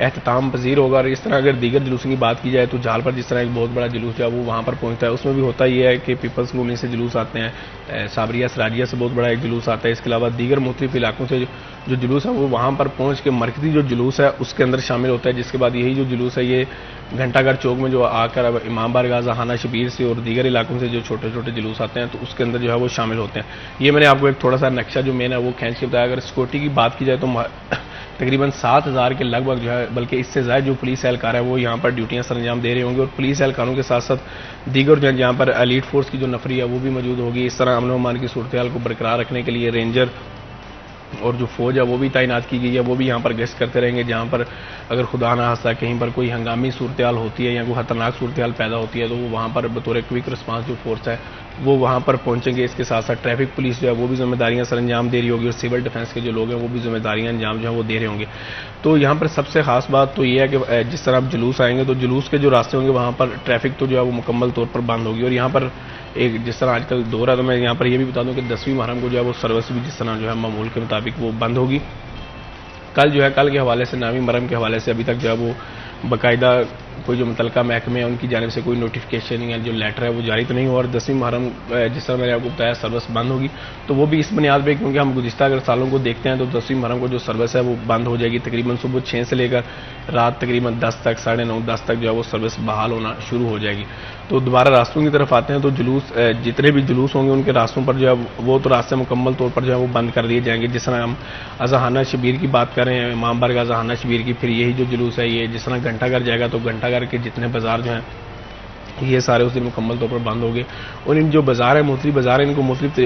اہتمام پذیر ہوگا. اور اس طرح اگر دیگر جلوسوں کی بات کی جائے تو جال پر جس طرح ایک بہت بڑا جلوس جو ہے وہ وہاں پر پہنچتا ہے, اس میں بھی ہوتا یہ ہے کہ پیپلز کالونی سے جلوس آتے ہیں, صابریہ سراجیہ سے بہت بڑا ایک جلوس آتا ہے. اس کے علاوہ دیگر مختلف علاقوں سے جو جلوس ہے وہ وہاں پر پہنچ کے مرکزی جو جلوس ہے اس کے اندر شامل ہوتا ہے, جس کے بعد یہی جو جلوس ہے یہ گھنٹہ گھر چوک میں جو آ کر اب امام بارگاہ ہانہ شبیر سے اور دیگر علاقوں سے جو چھوٹے چھوٹے جلوس آتے ہیں تو اس کے اندر جو ہے وہ شامل ہوتے ہیں. یہ میں نے آپ کو ایک تھوڑا سا نقشہ جو مین ہے وہ کھینچ کے بتایا. اگر سیکورٹی کی بات کی جائے تو تقریباً 7,000 کے لگ بھگ جو ہے, بلکہ اس سے زائد جو پولیس اہلکار ہے وہ یہاں پر ڈیوٹیاں سر انجام دے رہے ہوں گے, اور پولیس اہلکاروں کے ساتھ ساتھ دیگر جو ہے یہاں پر ایلیٹ فورس کی جو نفری ہے وہ بھی موجود ہوگی. اس طرح امن و امان کی صورتحال کو برقرار رکھنے کے لیے رینجر اور جو فوج ہے وہ بھی تعینات کی گئی ہے, وہ بھی یہاں پر گشت کرتے رہیں گے. جہاں پر اگر خدا نہ خواستہ کہیں پر کوئی ہنگامی صورتحال ہوتی ہے یا کوئی خطرناک صورتحال پیدا ہوتی ہے تو وہ وہاں پر بطور کوئک رسپانس جو فورس ہے وہ وہاں پر پہنچیں گے. اس کے ساتھ ساتھ ٹریفک پولیس جو ہے وہ بھی ذمہ داریاں سر انجام دے رہی ہوگی, اور سول ڈیفنس کے جو لوگ ہیں وہ بھی ذمہ داریاں انجام جو ہیں وہ دے رہے ہوں گے. تو یہاں پر سب سے خاص بات تو یہ ہے کہ جس طرح اب جلوس آئیں گے تو جلوس کے جو راستے ہوں گے وہاں پر ٹریفک تو جو ہے وہ مکمل طور پر بند ہوگی. اور یہاں پر ایک جس طرح آج کل دور ہے تو میں یہاں پر یہ بھی بتا دوں کہ 10ویں محرم کو جو ہے وہ سروس بھی جس طرح جو ہے معمول کے مطابق وہ بند ہوگی. کل جو ہے کل کے حوالے سے 9ویں محرم کے حوالے سے ابھی تک جو ہے وہ باقاعدہ کوئی جو متعلقہ محکمے ہیں ان کی جانب سے کوئی نوٹیفکیشن یا جو لیٹر ہے وہ جاری تو نہیں ہوا. اور 10ویں محرم جس طرح میں نے آپ کو بتایا سروس بند ہوگی تو وہ بھی اس بنیاد پہ کیونکہ ہم گزشتہ اگر سالوں کو دیکھتے ہیں تو 10ویں محرم کو جو سروس ہے وہ بند ہو جائے گی. تقریباً صبح 6 سے لے کر رات تقریباً 10 تک 9:30 10 تک جو ہے وہ سروس بحال ہونا شروع ہو جائے گی. تو دوبارہ راستوں کی طرف آتے ہیں تو جلوس جتنے بھی جلوس ہوں گے ان کے راستوں پر جو ہے وہ تو راستے مکمل طور پر جو ہے وہ بند کر دیے جائیں گے. جس طرح ہم اذہانہ شبیر کی بات کر رہے ہیں, امام بارگاہ اذہانہ شبیر کی, پھر یہی جو جلوس ہے یہ جس طرح گھنٹہ گھر جائے گا تو گھنٹہ گھر کے جتنے بازار جو ہیں یہ سارے اس دن مکمل طور پر بند ہو گئے. اور ان جو بازار ہیں مختلف بازار ہیں ان کو مختلف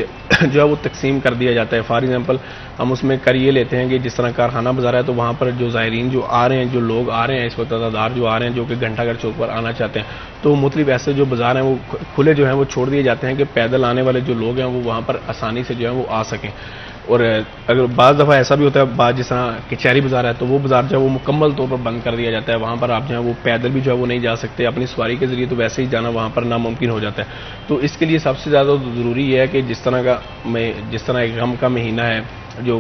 جو ہے وہ تقسیم کر دیا جاتا ہے. فار ایگزامپل ہم اس میں کر یہ لیتے ہیں کہ جس طرح کارخانہ بازار ہے تو وہاں پر جو زائرین جو آ رہے ہیں, جو لوگ آ رہے ہیں اس وقت عزادار جو آ رہے ہیں جو کہ گھنٹہ گھر چوک پر آنا چاہتے ہیں تو مختلف ایسے جو بازار ہیں وہ کھلے جو ہیں وہ چھوڑ دیے جاتے ہیں کہ پیدل آنے والے جو لوگ ہیں وہ وہاں پر آسانی سے جو ہے وہ آ سکیں. اور اگر بعض دفعہ ایسا بھی ہوتا ہے بعض جس طرح کچہری بازار ہے تو وہ بازار جو ہے وہ مکمل طور پر بند کر دیا جاتا ہے. وہاں پر آپ جو ہے وہ پیدل بھی جو ہے وہ نہیں جا سکتے, اپنی سواری کے ذریعے تو ویسے ہی جانا وہاں پر ناممکن ہو جاتا ہے. تو اس کے لیے سب سے زیادہ ضروری یہ ہے کہ جس طرح ایک غم کا مہینہ ہے جو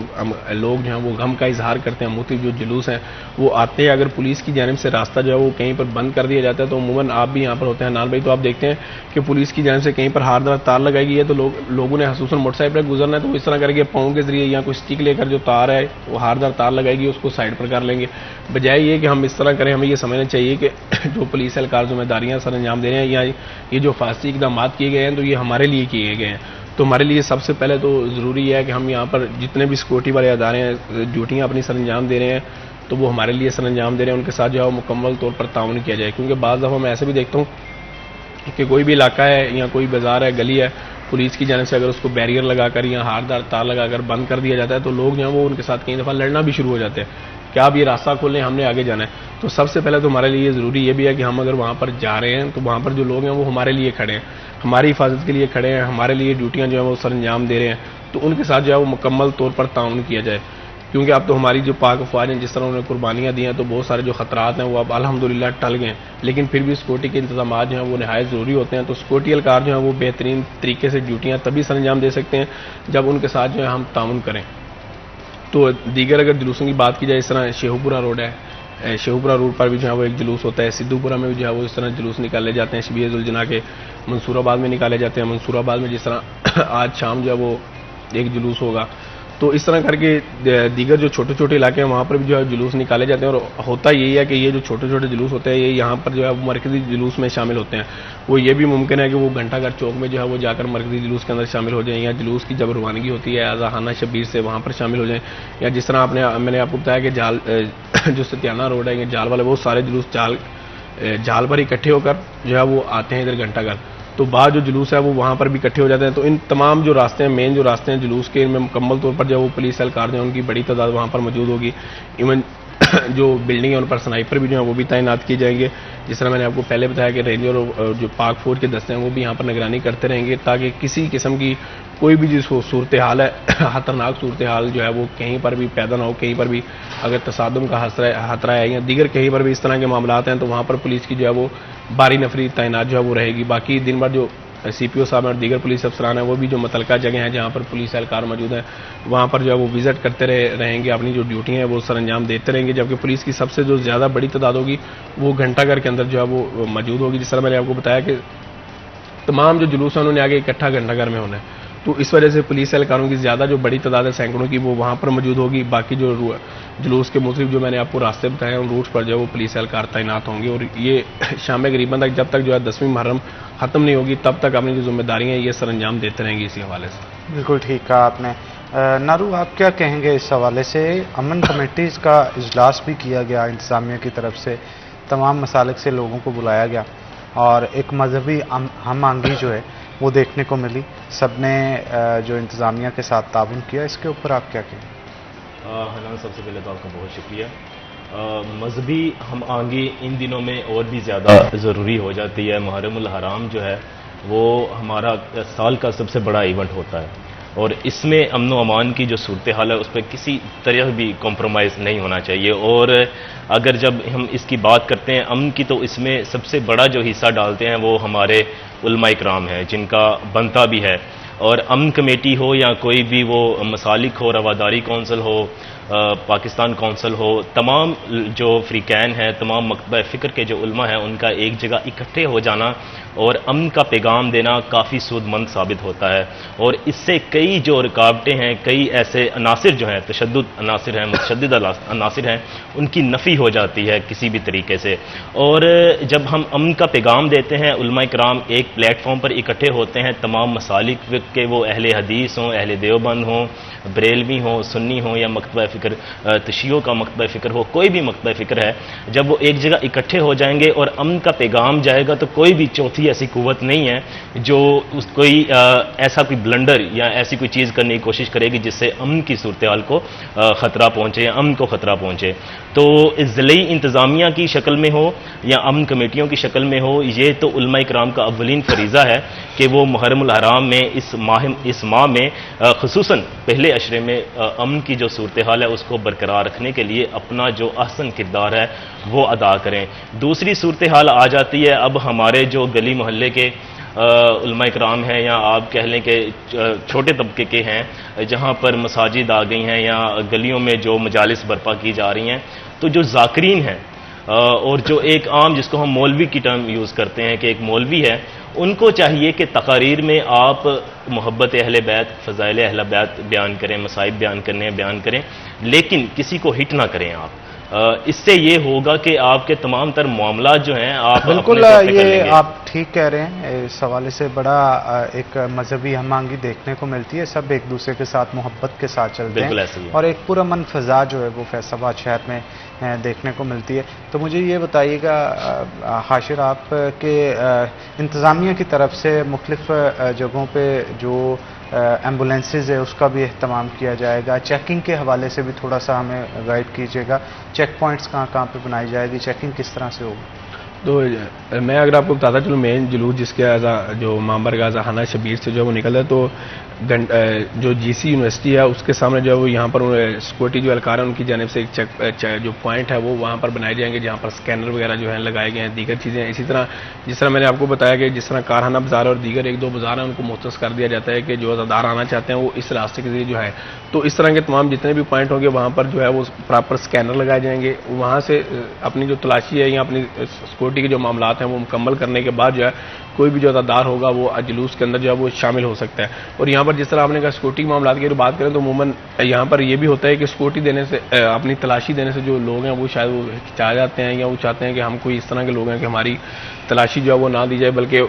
لوگ جو ہیں وہ غم کا اظہار کرتے ہیں, مختلف جو جلوس ہیں وہ آتے ہیں. اگر پولیس کی جانب سے راستہ جو ہے وہ کہیں پر بند کر دیا جاتا ہے تو عموماً آپ بھی یہاں پر ہوتے ہیں نال بھائی, تو آپ دیکھتے ہیں کہ پولیس کی جانب سے کہیں پر ہاردار تار لگائی گئی ہے تو لوگوں نے خصوصاً موٹر سائیکل پر گزرنا ہے تو وہ اس طرح کر کے پاؤں کے ذریعے یا کوئی اسٹک لے کر جو تار ہے وہ ہاردار تار لگائے گی اس کو سائڈ پر کر لیں گے. بجائے یہ کہ ہم اس طرح کریں, ہمیں یہ سمجھنا چاہیے کہ جو پولیس اہلکار ذمہ داریاں سر انجام دے رہے ہیں یا یہ جو حفاظتی اقدامات کیے گئے ہیں تو یہ ہمارے لیے کیے گئے ہیں. تو ہمارے لیے سب سے پہلے تو ضروری ہے کہ ہم یہاں پر جتنے بھی سیکورٹی والے ادارے ہیں ڈیوٹیاں اپنی سر انجام دے رہے ہیں تو وہ ہمارے لیے سر انجام دے رہے ہیں, ان کے ساتھ جو ہے وہ مکمل طور پر تعاون کیا جائے. کیونکہ بعض دفعہ میں ایسے بھی دیکھتا ہوں کہ کوئی بھی علاقہ ہے یا کوئی بازار ہے گلی ہے پولیس کی جانب سے اگر اس کو بیریئر لگا کر یا ہاردار تار لگا کر بند کر دیا جاتا ہے تو لوگ جو ہیں وہ ان کے ساتھ کئی دفعہ لڑنا بھی شروع ہو جاتے ہیں کہ آپ یہ راستہ کھول لیں ہم نے آگے جانا ہے. تو سب سے پہلے تو ہمارے لیے ضروری یہ بھی ہے کہ ہم اگر وہاں پر جا رہے ہیں تو وہاں پر جو لوگ ہیں وہ ہمارے لیے کھڑے ہیں, ہماری حفاظت کے لیے کھڑے ہیں, ہمارے لیے ڈیوٹیاں جو ہیں وہ سر انجام دے رہے ہیں تو ان کے ساتھ جو ہے وہ مکمل طور پر تعاون کیا جائے. کیونکہ اب تو ہماری جو پاک افواج ہیں جس طرح انہوں نے قربانیاں دی ہیں تو بہت سارے جو خطرات ہیں وہ اب الحمدللہ ٹل گئے ہیں, لیکن پھر بھی سیکورٹی کے انتظامات جو ہیں وہ نہایت ضروری ہوتے ہیں. تو سیکورٹی اہلکار جو ہیں وہ بہترین طریقے سے ڈیوٹیاں تبھی سر انجام دے سکتے ہیں جب ان کے ساتھ جو ہے ہم تعاون کریں. تو دیگر اگر جلوسوں کی بات کی جائے اس طرح شیخوپورہ روڈ ہے, شیخوپورہ روڈ پر بھی جو ہے وہ ایک جلوس ہوتا ہے. سدھو پورہ میں بھی جو ہے وہ اس طرح جلوس نکالے جاتے ہیں شبیہ ذوالجناح کے. منصور آباد میں نکالے جاتے ہیں, منصور آباد میں جس طرح آج شام جو ہے وہ ایک جلوس ہوگا. تو اس طرح کر کے دیگر جو چھوٹے چھوٹے علاقے ہیں وہاں پر بھی جو ہے جلوس نکالے جاتے ہیں. اور ہوتا یہی ہے کہ یہ جو چھوٹے چھوٹے جلوس ہوتے ہیں یہ یہاں پر جو ہے وہ مرکزی جلوس میں شامل ہوتے ہیں. وہ یہ بھی ممکن ہے کہ وہ گھنٹہ گھر چوک میں جو ہے وہ جا کر مرکزی جلوس کے اندر شامل ہو جائیں, یا جلوس کی جب روانگی ہوتی ہے اذہانہ شبیر سے وہاں پر شامل ہو جائیں, یا جس طرح میں نے آپ کو بتایا کہ جال جو ستیانہ روڈ ہے یہ جال والے وہ سارے جلوس جال پر اکٹھے ہو کر جو ہے وہ آتے ہیں ادھر گھنٹہ گھر. تو بعض جو جلوس ہے وہ وہاں پر بھی اکٹھے ہو جاتے ہیں. تو ان تمام جو راستے ہیں مین جو راستے ہیں جلوس کے ان میں مکمل طور پر جو وہ پولیس اہلکار جو ہیں ان کی بڑی تعداد وہاں پر موجود ہوگی. ایون جو بلڈنگ ہے ان پر سنائپر بھی جو ہیں وہ بھی تعینات کیے جائیں گے. جس طرح میں نے آپ کو پہلے بتایا کہ رینجر اور جو پاک فوج کے دستے ہیں وہ بھی یہاں پر نگرانی کرتے رہیں گے تاکہ کسی قسم کی کوئی بھی جس صورتحال ہے خطرناک صورتحال جو ہے وہ کہیں پر بھی پیدا نہ ہو. کہیں پر بھی اگر تصادم کا خطرہ ہے یا دیگر کہیں پر بھی اس طرح کے معاملات ہیں تو وہاں پر پولیس کی جو ہے وہ باری نفری تعینات جو ہے وہ رہے گی. باقی دن بھر جو CPO صاحب اور دیگر پولیس افسران ہیں وہ بھی جو متعلقہ جگہ ہیں جہاں پر پولیس اہلکار موجود ہیں وہاں پر جو ہے وہ وزٹ کرتے رہیں گے, اپنی جو ڈیوٹی ہیں وہ سر انجام دیتے رہیں گے, جبکہ پولیس کی سب سے جو زیادہ بڑی تعداد ہوگی وہ گھنٹہ گھر کے اندر جو ہے وہ موجود ہوگی. جس طرح میں نے آپ کو بتایا کہ تمام جو جلوس ہیں انہوں نے آگے اکٹھا گھنٹہ گھر میں ہونا ہے, تو اس وجہ سے پولیس اہلکاروں کی زیادہ جو بڑی تعداد ہے سینکڑوں کی وہ وہاں پر موجود ہوگی. باقی جو جلوس کے مختلف جو میں نے آپ کو راستے بتائے ہیں ان روٹ پر جو ہے وہ پولیس اہلکار تعینات ہوں گے, اور یہ شام قریباً تک جب تک جو ہے 10ویں محرم ختم نہیں ہوگی تب تک اپنی جو ذمہ داریاں ہیں یہ سر انجام دیتے رہیں گے. اسی حوالے سے بالکل ٹھیک کہا آپ نے. نارو, آپ کیا کہیں گے اس حوالے سے؟ امن کمیٹیز کا اجلاس بھی کیا گیا انتظامیہ کی طرف سے, تمام مسالک سے لوگوں کو بلایا گیا اور ایک مذہبی ہم آہنگی جو ہے وہ دیکھنے کو ملی, سب نے جو انتظامیہ کے ساتھ تعاون کیا, اس کے اوپر آپ کیا کہیں؟ حنان, سب سے پہلے تو آپ کا بہت شکریہ. مذہبی ہم آہنگی ان دنوں میں اور بھی زیادہ ضروری ہو جاتی ہے. محرم الحرام جو ہے وہ ہمارا سال کا سب سے بڑا ایونٹ ہوتا ہے اور اس میں امن و امان کی جو صورتحال ہے اس پہ کسی طرح بھی کمپرومائز نہیں ہونا چاہیے. اور اگر جب ہم اس کی بات کرتے ہیں امن کی, تو اس میں سب سے بڑا جو حصہ ڈالتے ہیں وہ ہمارے علماء اکرام ہیں جن کا بنتا بھی ہے. اور امن کمیٹی ہو یا کوئی بھی وہ مسالک ہو, رواداری کونسل ہو, پاکستان کونسل ہو, تمام جو فریقین ہیں, تمام مکتبہ فکر کے جو علماء ہیں ان کا ایک جگہ اکٹھے ہو جانا اور امن کا پیغام دینا کافی سود مند ثابت ہوتا ہے. اور اس سے کئی جو رکاوٹیں ہیں, کئی ایسے عناصر جو ہیں تشدد عناصر ہیں, متشدد عناصر ہیں, ان کی نفی ہو جاتی ہے کسی بھی طریقے سے. اور جب ہم امن کا پیغام دیتے ہیں, علماء کرام ایک پلیٹ فارم پر اکٹھے ہوتے ہیں, تمام مسالک کے وہ اہل حدیث ہوں, اہل دیوبند ہوں, بریلوی ہوں, سنی ہوں یا مکتبہ فکر تشیعوں کا مکتبہ فکر ہو, کوئی بھی مکتبہ فکر ہے, جب وہ ایک جگہ اکٹھے ہو جائیں گے اور امن کا پیغام جائے گا تو کوئی بھی چوتھی ایسی قوت نہیں ہے جو کوئی ایسا کوئی بلنڈر یا ایسی کوئی چیز کرنے کی کوشش کرے گی جس سے امن کی صورتحال کو خطرہ پہنچے یا امن کو خطرہ پہنچے. تو ضلعی انتظامیہ کی شکل میں ہو یا امن کمیٹیوں کی شکل میں ہو, یہ تو علماء کرام کا اولین فریضہ ہے کہ وہ محرم الحرام میں اس ماہ میں خصوصاً پہلے عشرے میں امن کی جو صورتحال ہے اس کو برقرار رکھنے کے لیے اپنا جو احسن کردار ہے وہ ادا کریں. دوسری صورتحال آ جاتی ہے اب ہمارے جو گلی محلے کے علماء کرام ہیں یا آپ کہہ لیں کہ چھوٹے طبقے کے ہیں, جہاں پر مساجد آ گئی ہیں یا گلیوں میں جو مجالس برپا کی جا رہی ہیں, تو جو ذاکرین ہیں اور جو ایک عام جس کو ہم مولوی کی ٹرم یوز کرتے ہیں کہ ایک مولوی ہے, ان کو چاہیے کہ تقاریر میں آپ محبت اہل بیت, فضائل اہل بیت بیان کریں, مصائب بیان کریں, لیکن کسی کو ہٹ نہ کریں آپ. اس سے یہ ہوگا کہ آپ کے تمام تر معاملات جو ہیں آپ بالکل یہ آپ ٹھیک کہہ رہے ہیں, اس حوالے سے بڑا ایک مذہبی ہم آہنگی دیکھنے کو ملتی ہے, سب ایک دوسرے کے ساتھ محبت کے ساتھ چلتے ہیں اور ایک پرامن فضا جو ہے وہ فیصل آباد شہر میں دیکھنے کو ملتی ہے. تو مجھے یہ بتائیے گا حاشر آپ کہ انتظامیہ کی طرف سے مختلف جگہوں پہ جو ایمبولینسز ہے اس کا بھی اہتمام کیا جائے گا, چیکنگ کے حوالے سے بھی تھوڑا سا ہمیں گائیڈ کیجیے گا, چیک پوائنٹس کہاں پہ بنائی جائے گی, چیکنگ کس طرح سے ہوگی؟ تو میں اگر آپ کو بتاتا چلوں مین جلوس جس کے جو مامبر غازہ خانہ شبیر سے جو ہے وہ نکل ہے, تو جو GC یونیورسٹی ہے اس کے سامنے جو ہے وہ یہاں پر سیکورٹی جو اہلکار ہیں ان کی جانب سے ایک چیک جو پوائنٹ ہے وہ وہاں پر بنائے جائیں گے جہاں پر اسکینر وغیرہ جو ہیں لگائے گئے ہیں, دیگر چیزیں. اسی طرح جس طرح میں نے آپ کو بتایا کہ جس طرح کارخانہ بازار اور دیگر ایک دو بازار ہیں ان کو مختص کر دیا جاتا ہے کہ جو عزادار آنا چاہتے ہیں وہ اس راستے کے ذریعے جو ہے, تو اس طرح کے تمام جتنے بھی پوائنٹ ہوں گے وہاں پر جو ہے وہ پراپر اسکینر لگائے جائیں گے. وہاں سے اپنی جو تلاشی ہے یا اپنی سیکورٹی کے جو معاملات ہیں وہ مکمل کرنے کے بعد جو ہے کوئی بھی جو عزادار ہوگا وہ جلوس کے اندر جو ہے وہ شامل ہو سکتا ہے. اور یہاں پر جس طرح آپ نے کہا سیکورٹی معاملات کی بات کریں تو عموماً یہاں پر یہ بھی ہوتا ہے کہ سیکورٹی دینے سے, اپنی تلاشی دینے سے جو لوگ ہیں وہ شاید وہ ہچکچا جاتے ہیں یا وہ چاہتے ہیں کہ ہم کوئی اس طرح کے لوگ ہیں کہ ہماری تلاشی جو ہے وہ نہ دی جائے, بلکہ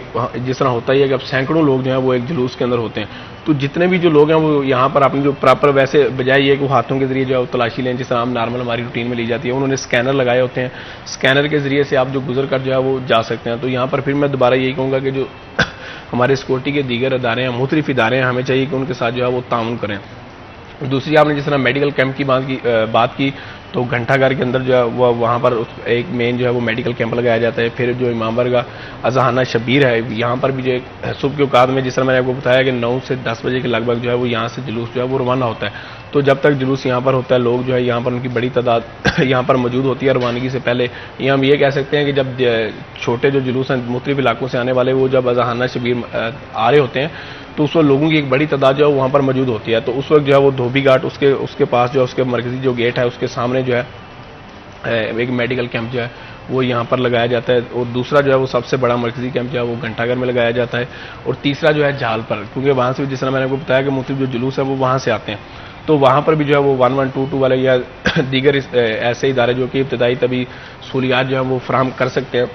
جس طرح ہوتا ہی ہے کہ اب سینکڑوں لوگ جو ہیں وہ ایک جلوس کے اندر ہوتے ہیں, تو جتنے بھی جو لوگ ہیں وہ یہاں پر اپنی جو پراپر ویسے بجائے یہ کہ وہ ہاتھوں کے ذریعے جو ہے وہ تلاشی لیں جس طرح ہم نارمل ہماری روٹین میں لی جاتی ہے, انہوں نے اسکینر لگائے ہوتے ہیں, اسکینر کے ذریعے سے آپ جو گزر کر جو ہے وہ جا سکتے ہیں. تو یہاں پر پھر میں دوبارہ یہی کہوں گا کہ جو ہمارے سیکورٹی کے دیگر ادارے ہیں, مختلف ادارے ہیں, ہمیں چاہیے کہ ان کے ساتھ جو ہے وہ تعاون کریں. دوسری آپ نے جس طرح میڈیکل کیمپ کی بات کی تو گھنٹہ گھر کے اندر جو ہے وہ وہاں پر ایک مین جو ہے وہ میڈیکل کیمپ لگایا جاتا ہے. پھر جو امام برگہ اذہانہ شبیر ہے یہاں پر بھی جو صبح کے اوقات میں جس طرح میں نے آپ کو بتایا کہ 9 سے 10 بجے کے لگ بھگ جو ہے وہ یہاں سے جلوس جو ہے وہ روانہ ہوتا ہے. تو جب تک جلوس یہاں پر ہوتا ہے لوگ جو ہے یہاں پر ان کی بڑی تعداد یہاں پر موجود ہوتی ہے. روانگی سے پہلے یہ ہم یہ کہہ سکتے ہیں کہ جب چھوٹے جو جلوس ہیں مختلف علاقوں سے آنے والے وہ جب اذہانہ شبیر آ رہے ہوتے ہیں تو اس وقت لوگوں کی ایک بڑی تعداد جو ہے وہاں پر موجود ہوتی ہے. تو اس وقت جو ہے وہ دھوبی گھاٹ اس کے پاس جو ہے اس کے مرکزی جو گیٹ ہے اس کے سامنے جو ہے ایک میڈیکل کیمپ جو ہے وہ یہاں پر لگایا جاتا ہے. اور دوسرا جو ہے وہ سب سے بڑا مرکزی کیمپ جو ہے وہ گھنٹہ گھر میں لگایا جاتا ہے. اور تیسرا جو ہے جھال پر, کیونکہ وہاں سے جس طرح میں نے آپ کو بتایا کہ مختلف جو جلوس ہے وہ وہاں سے آتے ہیں تو وہاں پر بھی جو ہے وہ 1122 والے یا دیگر ایسے ادارے جو کہ ابتدائی طبی سہولیات جو ہیں وہ فراہم کر سکتے ہیں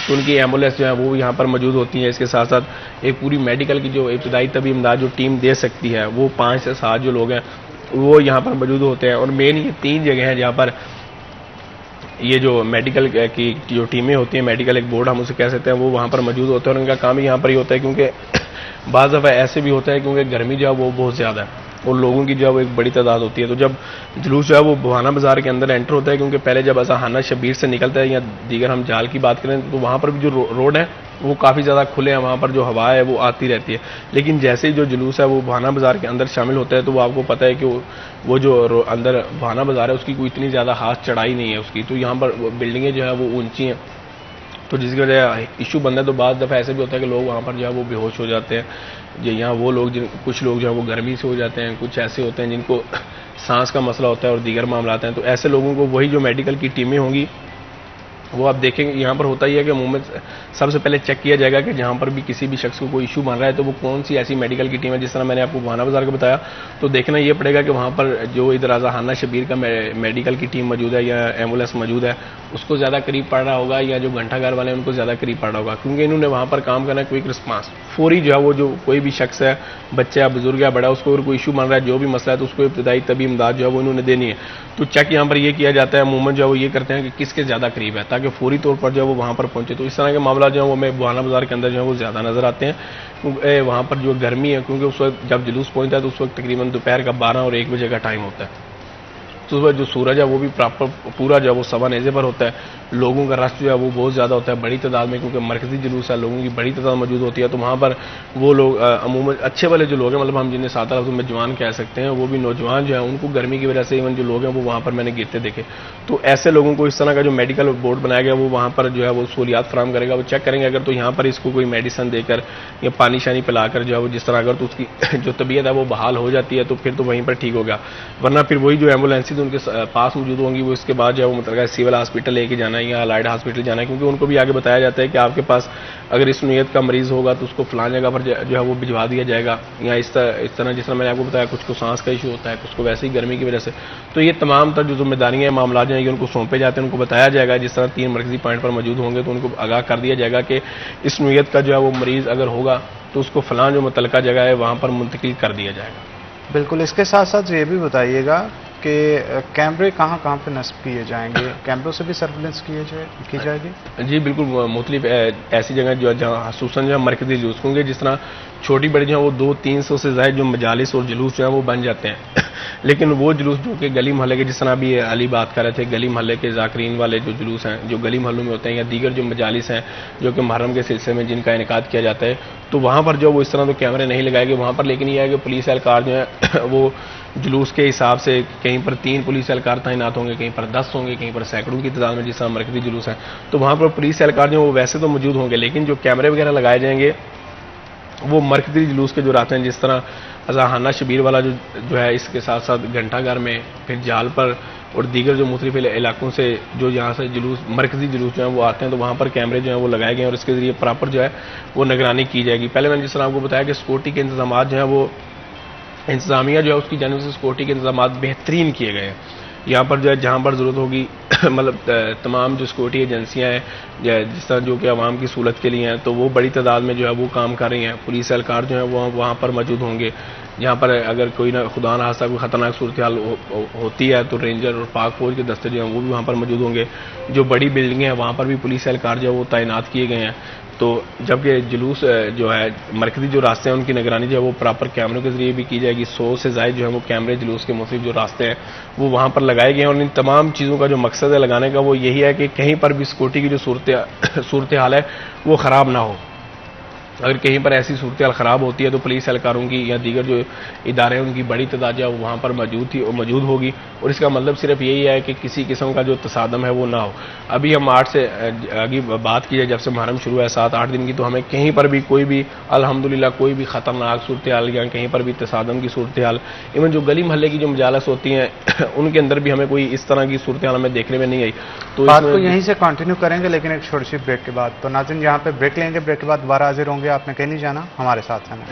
تو ان کی ایمبولینس جو ہے وہ یہاں پر موجود ہوتی ہیں. اس کے ساتھ ساتھ ایک پوری میڈیکل کی جو ابتدائی طبی امداد جو ٹیم دے سکتی ہے وہ 5 سے 7 جو لوگ ہیں وہ یہاں پر موجود ہوتے ہیں. اور مین یہ 3 جگہ ہیں جہاں پر یہ جو میڈیکل کی جو ٹیمیں ہوتی ہیں, میڈیکل ایک بورڈ ہم اسے کہہ سکتے ہیں, وہ وہاں پر موجود ہوتے ہیں اور ان کا کام یہاں پر ہی ہوتا ہے. کیونکہ بعض دفعہ ایسے بھی ہوتا ہے کیونکہ گرمی جو ہے وہ بہت زیادہ ہے اور لوگوں کی جو ہے وہ ایک بڑی تعداد ہوتی ہے. تو جب جلوس جو ہے وہ بہانہ بازار کے اندر انٹر ہوتا ہے, کیونکہ پہلے جب اذہانہ شبیر سے نکلتا ہے یا دیگر ہم جال کی بات کریں تو وہاں پر بھی جو روڈ ہے وہ کافی زیادہ کھلے ہیں, وہاں پر جو ہوا ہے وہ آتی رہتی ہے. لیکن جیسے ہی جو جلوس ہے وہ بہانہ بازار کے اندر شامل ہوتا ہے تو وہ آپ کو پتہ ہے کہ وہ جو اندر بہانہ بازار ہے اس کی کوئی اتنی زیادہ خاص چڑھائی نہیں ہے اس کی. تو یہاں پر بلڈنگیں جو ہے وہ اونچی ہیں تو جس کی وجہ ایشو بنتا ہے. تو بعض دفعہ ایسے بھی ہوتا ہے کہ لوگ وہاں پر جو ہے وہ بے ہوش ہو جاتے ہیں. یہاں وہ لوگ کچھ لوگ جو ہیں وہ گرمی سے ہو جاتے ہیں, کچھ ایسے ہوتے ہیں جن کو سانس کا مسئلہ ہوتا ہے اور دیگر معاملات ہیں. تو ایسے لوگوں کو وہی جو میڈیکل کی ٹیمیں ہوں گی وہ آپ دیکھیں گے یہاں پر ہوتا ہی ہے کہ عموماً سب سے پہلے چیک کیا جائے گا کہ جہاں پر بھی کسی بھی شخص کو کوئی ایشو بن رہا ہے تو وہ کون سی ایسی میڈیکل کی ٹیم ہے. جس طرح میں نے آپ کو بہانہ بازار کا بتایا تو دیکھنا یہ پڑے گا کہ وہاں پر جو ادھر اذہانہ شبیر کا میڈیکل کی ٹیم موجود ہے یا ایمبولینس موجود ہے اس کو زیادہ قریب پڑ رہا ہوگا یا جو گھنٹہ گھر والے ہیں ان کو زیادہ قریب پڑ رہا ہوگا, کیونکہ انہوں نے وہاں پر کام کرنا ہے کوئک رسپانس فوری جو ہے وہ جو کوئی بھی شخص ہے بچہ یا بزرگ یا بڑا اس کو اگر کوئی ایشو بن رہا ہے جو بھی مسئلہ ہے تو اس کو ابتدائی طبی امداد جو ہے وہ انہوں نے دینی ہے. تو چیک یہاں پر یہ کیا جاتا ہے عموماً جو ہے وہ یہ کرتے ہیں کہ کس کے زیادہ قریب ہے تاکہ فوری طور پر جو ہے وہ وہاں پر پہنچے. تو اس طرح کے معاملات جو ہیں وہ ہمیں بہانہ بازار کے اندر جو ہے وہ زیادہ نظر آتے ہیں کیونکہ وہاں پر جو گرمی ہے کیونکہ اس وقت جب جلوس پہنچتا ہے تو اس وقت تقریباً دوپہر کا 12 اور 1 بجے کا ٹائم ہوتا ہے. تو اس وقت جو سورج ہے وہ بھی پراپر پورا جو ہے وہ سوا نیزے پر ہوتا ہے. لوگوں کا رش جو ہے وہ بہت زیادہ ہوتا ہے بڑی تعداد میں کیونکہ مرکزی جلوس ہے, لوگوں کی بڑی تعداد موجود ہوتی ہے. تو وہاں پر وہ لوگ عموماً اچھے والے جو لوگ ہیں مطلب ہم جنہیں 7 لفظوں میں جوان کہہ سکتے ہیں وہ بھی نوجوان جو ہیں ان کو گرمی کی وجہ سے ایون جو لوگ ہیں وہ وہاں پر میں نے گرتے دیکھے. تو ایسے لوگوں کو اس طرح کا جو میڈیکل بورڈ بنایا گیا وہ وہاں پر جو ہے وہ سہولیات فراہم کرے گا. وہ چیک کریں گے اگر تو یہاں پر اس کو کوئی میڈیسن دے کر یا پانی شانی پلا کر جو ہے وہ جس طرح اگر تو اس کی جو طبیعت ہے وہ بحال ہو جاتی ہے تو پھر تو وہیں پر ٹھیک ہوگا. ورنہ پھر وہی جو ایمبولینسز ان کے پاس موجود ہوں گی وہ اس کے بعد جو ہے وہ مطلب سول ہاسپٹل لے کے جانا ہے یا الائڈ ہاسپٹل جانا ہے, کیونکہ ان کو بھی آگے بتایا جاتا ہے کہ آپ کے پاس اگر اس نوعیت کا مریض ہوگا تو اس کو فلاں جگہ پر جو ہے وہ بھجوا دیا جائے گا یا اس طرح جس طرح میں نے آپ کو بتایا کچھ کو سانس کا ایشو ہوتا ہے کچھ کو ویسے ہی گرمی کی وجہ سے. تو یہ تمام تر جو ذمہ داریاں معاملات جو ہیں یہ ان کو سونپے جاتے ہیں, ان کو بتایا جائے گا. جس طرح 3 مرکزی پوائنٹ پر موجود ہوں گے تو ان کو آگاہ کر دیا جائے گا کہ اس نوعیت کا جو ہے وہ مریض اگر ہوگا تو اس کو فلاں جو متعلقہ جگہ ہے وہاں پر منتقل کر دیا جائے گا. بالکل. اس کے ساتھ ساتھ یہ بھی بتائیے گا کہ کیمرے کہاں کہاں پہ نصب کیے جائیں گے, کیمروں سے بھی سرویلنس کی جائے گی؟ جی بالکل, مختلف ایسی جگہ جو جہاں خصوصاً جو مرکزی جلوس ہوں گے جس طرح چھوٹی بڑی جو ہیں وہ 200-300 سے زائد جو مجالس اور جلوس جو ہیں وہ بن جاتے ہیں. لیکن وہ جلوس جو کہ گلی محلے کے جس طرح ابھی علی بات کر رہے تھے گلی محلے کے ذاکرین والے جو جلوس ہیں جو گلی محلوں میں ہوتے ہیں یا دیگر جو مجالس ہیں جو کہ محرم کے سلسلے میں جن کا انعقاد کیا جاتا ہے تو وہاں پر جو وہ اس طرح تو کیمرے نہیں لگائے گے وہاں پر. لیکن یہ ہے کہ پولیس اہلکار جو ہیں وہ جلوس کے حساب سے کہیں پر 3 پولیس اہلکار تعینات ہوں گے, کہیں پر 10 ہوں گے, کہیں پر سینکڑوں کی تعداد میں جس طرح مرکزی جلوس ہیں تو وہاں پر پولیس اہلکار جو وہ ویسے تو موجود ہوں گے لیکن جو کیمرے وغیرہ لگائے جائیں گے وہ مرکزی جلوس کے جو راتے ہیں جس طرح اذہانہ شبیر والا جو ہے اس کے ساتھ ساتھ گھنٹہ گھر میں پھر جال پر اور دیگر جو مختلف علاقوں سے جو یہاں سے جلوس مرکزی جلوس جو ہیں وہ آتے ہیں تو وہاں پر کیمرے جو ہیں وہ لگائے گئے ہیں اور اس کے ذریعے پراپر جو ہے وہ نگرانی کی جائے گی. پہلے میں نے جس طرح آپ کو بتایا کہ سیکورٹی کے انتظامات جو ہیں وہ انتظامیہ جو ہے اس کی جانب سے سیکورٹی کے انتظامات بہترین کیے گئے ہیں. یہاں پر جو ہے جہاں پر ضرورت ہوگی مطلب تمام جو سیکورٹی ایجنسیاں ہیں جس طرح جو کہ عوام کی سہولت کے لیے ہیں تو وہ بڑی تعداد میں جو ہے وہ کام کر رہی ہیں. پولیس اہلکار جو ہیں وہ وہاں پر موجود ہوں گے. جہاں پر اگر کوئی نہ خدا نہ خاصہ کوئی خطرناک صورتحال ہوتی ہے تو رینجر اور پاک فوج کے دستے جو ہیں وہ بھی وہاں پر موجود ہوں گے. جو بڑی بلڈنگیں ہیں وہاں پر بھی پولیس اہلکار جو ہے وہ تعینات کیے گئے ہیں. تو جبکہ جلوس جو ہے مرکزی جو راستے ہیں ان کی نگرانی جو ہے وہ پراپر کیمروں کے ذریعے بھی کی جائے گی. 100 سے زائد جو ہے وہ کیمرے جلوس کے مختلف جو راستے ہیں وہ وہاں پر لگائے گئے ہیں, اور ان تمام چیزوں کا جو مقصد ہے لگانے کا وہ یہی ہے کہ کہیں پر بھی سیکورٹی کی جو صورتحال ہے وہ خراب نہ ہو. اگر کہیں پر ایسی صورتحال خراب ہوتی ہے تو پولیس اہلکاروں کی یا دیگر جو ادارے ہیں ان کی بڑی تعداد جو ہے وہاں پر موجود ہوگی, اور اس کا مطلب صرف یہی ہے کہ کسی قسم کا جو تصادم ہے وہ نہ ہو. ابھی ہم 8 سے آگے بات کی ہے, جب سے محرم شروع ہے 7-8 دن کی, تو ہمیں کہیں پر بھی کوئی بھی الحمدللہ کوئی بھی خطرناک صورتحال یا کہیں پر بھی تصادم کی صورتحال, ایون جو گلی محلے کی جو مجالس ہوتی ہیں ان کے اندر بھی ہمیں کوئی اس طرح کی صورتحال ہمیں دیکھنے میں نہیں آئی. تو بات کو یہیں سے کنٹینیو کریں گے لیکن ایک چھوٹی سی بریک کے بعد. تو ناظرین یہاں پہ بریک لیں گے, بریک کے بعد دوبارہ حاضر ہوں گے. آپ نے کہیں نہیں جانا, ہمارے ساتھ رہنا.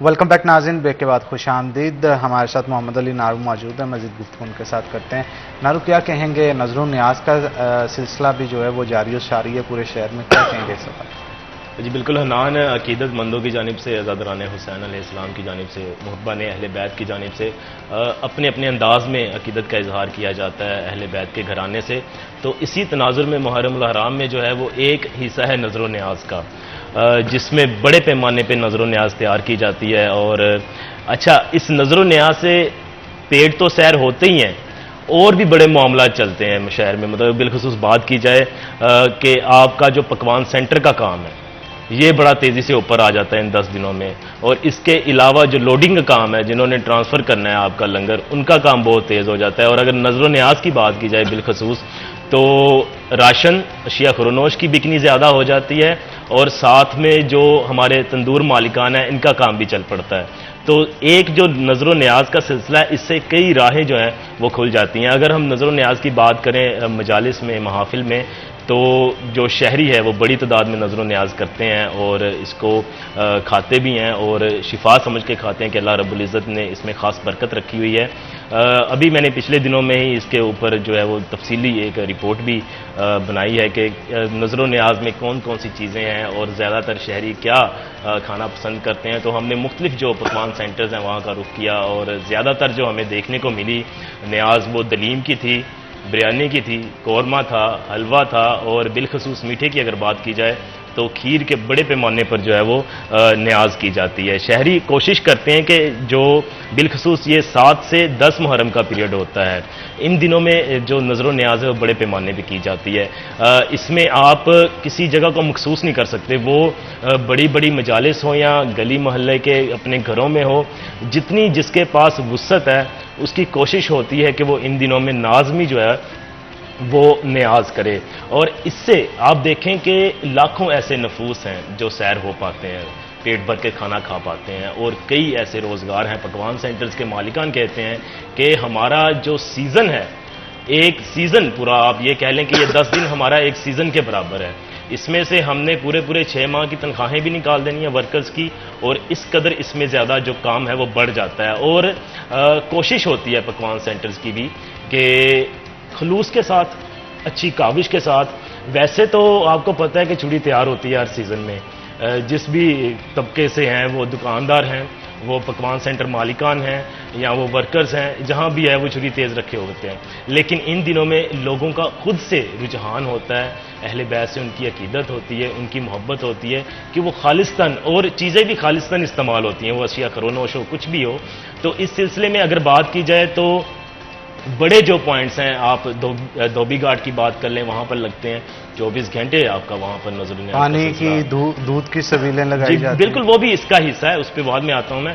ویلکم بیک ناظرین, بریک کے بعد خوش آمدید. ہمارے ساتھ محمد علی نارو موجود ہیں, مزید گفتگو ان کے ساتھ کرتے ہیں. نارو, کیا کہیں گے, نظر و نیاز کا سلسلہ بھی جو ہے وہ جاری و ساری ہے پورے شہر میں, کیا کہیں گے اس بارے؟ جی بالکل, حنان عقیدت مندوں کی جانب سے, عزادران حسین علیہ السلام کی جانب سے, محبان اہل بیت کی جانب سے اپنے اپنے انداز میں عقیدت کا اظہار کیا جاتا ہے اہل بیت کے گھرانے سے. تو اسی تناظر میں محرم الحرام میں جو ہے وہ ایک حصہ ہے نظر و نیاز کا, جس میں بڑے پیمانے پہ نظر و نیاز تیار کی جاتی ہے. اور اچھا, اس نظر و نیاز سے پیٹ تو سیر ہوتے ہی ہیں, اور بھی بڑے معاملات چلتے ہیں شہر میں. مطلب بالخصوص بات کی جائے کہ آپ کا جو پکوان سینٹر کا کام ہے یہ بڑا تیزی سے اوپر آ جاتا ہے ان 10 دنوں میں. اور اس کے علاوہ جو لوڈنگ کا کام ہے, جنہوں نے ٹرانسفر کرنا ہے آپ کا لنگر, ان کا کام بہت تیز ہو جاتا ہے. اور اگر نظر و نیاز کی بات کی جائے بالخصوص, تو راشن اشیاء خورونوش کی بکنی زیادہ ہو جاتی ہے, اور ساتھ میں جو ہمارے تندور مالکان ہیں ان کا کام بھی چل پڑتا ہے. تو ایک جو نظر و نیاز کا سلسلہ ہے, اس سے کئی راہیں جو ہیں وہ کھل جاتی ہیں. اگر ہم نظر و نیاز کی بات کریں مجالس میں, محافل میں, تو جو شہری ہے وہ بڑی تعداد میں نظر و نیاز کرتے ہیں اور اس کو کھاتے بھی ہیں, اور شفا سمجھ کے کھاتے ہیں کہ اللہ رب العزت نے اس میں خاص برکت رکھی ہوئی ہے. ابھی میں نے پچھلے دنوں میں ہی اس کے اوپر جو ہے وہ تفصیلی ایک رپورٹ بھی بنائی ہے کہ نظر و نیاز میں کون کون سی چیزیں ہیں اور زیادہ تر شہری کیا کھانا پسند کرتے ہیں. تو ہم نے مختلف جو پکوان سینٹرز ہیں وہاں کا رخ کیا, اور زیادہ تر جو ہمیں دیکھنے کو ملی نیاز وہ دلیم کی تھی, بریانی کی تھی, قورمہ تھا, حلوہ تھا, اور بالخصوص میٹھے کی اگر بات کی جائے تو کھیر کے بڑے پیمانے پر جو ہے وہ نیاز کی جاتی ہے. شہری کوشش کرتے ہیں کہ جو بالخصوص یہ 7 سے 10 محرم کا پیریڈ ہوتا ہے, ان دنوں میں جو نظر و نیاز ہے وہ بڑے پیمانے پہ کی جاتی ہے. اس میں آپ کسی جگہ کو مخصوص نہیں کر سکتے, وہ بڑی بڑی مجالس ہوں یا گلی محلے کے اپنے گھروں میں ہو, جتنی جس کے پاس وسعت ہے اس کی کوشش ہوتی ہے کہ وہ ان دنوں میں نازمی جو ہے وہ نیاز کرے. اور اس سے آپ دیکھیں کہ لاکھوں ایسے نفوس ہیں جو سیر ہو پاتے ہیں, پیٹ بھر کے کھانا کھا پاتے ہیں, اور کئی ایسے روزگار ہیں. پکوان سینٹرز کے مالکان کہتے ہیں کہ ہمارا جو سیزن ہے, ایک سیزن پورا آپ یہ کہہ لیں کہ یہ 10 دن ہمارا ایک سیزن کے برابر ہے. اس میں سے ہم نے پورے 6 ماہ کی تنخواہیں بھی نکال دینی ہیں ورکرز کی, اور اس قدر اس میں زیادہ جو کام ہے وہ بڑھ جاتا ہے. اور کوشش ہوتی ہے پکوان سینٹرز کی بھی کہ خلوص کے ساتھ, اچھی کاوش کے ساتھ. ویسے تو آپ کو پتہ ہے کہ چھڑی تیار ہوتی ہے ہر سیزن میں, جس بھی طبقے سے ہیں, وہ دکاندار ہیں, وہ پکوان سینٹر مالکان ہیں, یا وہ ورکرز ہیں, جہاں بھی ہے وہ چھری تیز رکھے ہوتے ہیں. لیکن ان دنوں میں لوگوں کا خود سے رجحان ہوتا ہے, اہل بیت سے ان کی عقیدت ہوتی ہے, ان کی محبت ہوتی ہے کہ وہ خالصتاً, اور چیزیں بھی خالصتاً استعمال ہوتی ہیں, وہ اشیاء خورونوش ہو کچھ بھی ہو. تو اس سلسلے میں اگر بات کی جائے تو بڑے جو پوائنٹس ہیں, آپ دھوبی گھاٹ کی بات کر لیں, وہاں پر لگتے ہیں 24 گھنٹے آپ کا وہاں پر نظر نہیں. پانی کی, دودھ کی سبیلیں لگائی جاتی ہیں. بالکل, وہ بھی اس کا حصہ ہے, اس پہ بعد میں آتا ہوں میں.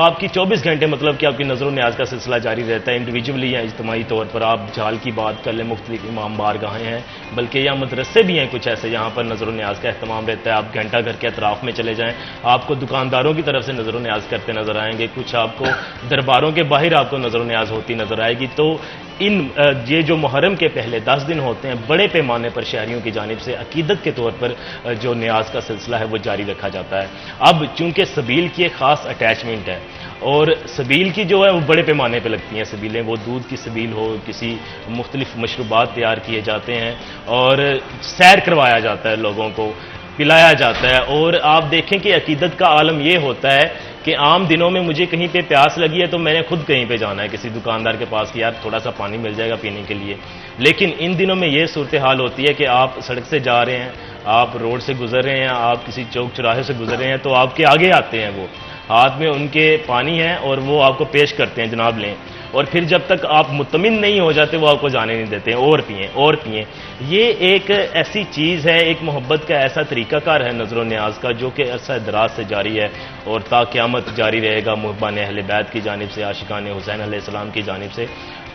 آپ کی 24 گھنٹے مطلب کہ آپ کی نظر و نیاز کا سلسلہ جاری رہتا ہے, انڈیویجولی یا اجتماعی طور پر. آپ جھال کی بات کر لیں, مختلف امام بارگاہیں ہیں, بلکہ یا مدرسے بھی ہیں کچھ ایسے جہاں پر نظر و نیاز کا اہتمام رہتا ہے. آپ گھنٹہ گھر کے اطراف میں چلے جائیں, آپ کو دکانداروں کی طرف سے نظر و نیاز کرتے نظر آئیں گے, کچھ آپ کو درباروں کے باہر آپ کو نظر و نیاز ہوتی نظر آئے گی. تو یہ جو محرم کے پہلے 10 دن ہوتے ہیں, بڑے پیمانے پر شہریوں کی جانب سے عقیدت کے طور پر جو نیاز کا سلسلہ ہے وہ جاری رکھا جاتا ہے. اب چونکہ سبیل کی ایک خاص اٹیچمنٹ ہے, اور سبیل کی جو ہے وہ بڑے پیمانے پہ لگتی ہیں سبیلیں, وہ دودھ کی سبیل ہو, کسی مختلف مشروبات تیار کیے جاتے ہیں, اور سیر کروایا جاتا ہے, لوگوں کو پلایا جاتا ہے. اور آپ دیکھیں کہ عقیدت کا عالم یہ ہوتا ہے کہ کہ عام دنوں میں مجھے کہیں پہ پیاس لگی ہے تو میں نے خود کہیں پہ جانا ہے کسی دکاندار کے پاس کہ یار تھوڑا سا پانی مل جائے گا پینے کے لیے. لیکن ان دنوں میں یہ صورتحال ہوتی ہے کہ آپ سڑک سے جا رہے ہیں, آپ روڈ سے گزر رہے ہیں, آپ کسی چوک چوراہے سے گزر رہے ہیں, تو آپ کے آگے آتے ہیں, وہ ہاتھ میں ان کے پانی ہے اور وہ آپ کو پیش کرتے ہیں, جناب لیں. اور پھر جب تک آپ مطمئن نہیں ہو جاتے وہ آپ کو جانے نہیں دیتے ہیں, اور پئیں اور پئیں. یہ ایک ایسی چیز ہے, ایک محبت کا ایسا طریقہ کار ہے نظر و نیاز کا, جو کہ عرصہ دراز سے جاری ہے اور تا قیامت جاری رہے گا محبان اہل بیت کی جانب سے, عاشقان حسین علیہ السلام کی جانب سے.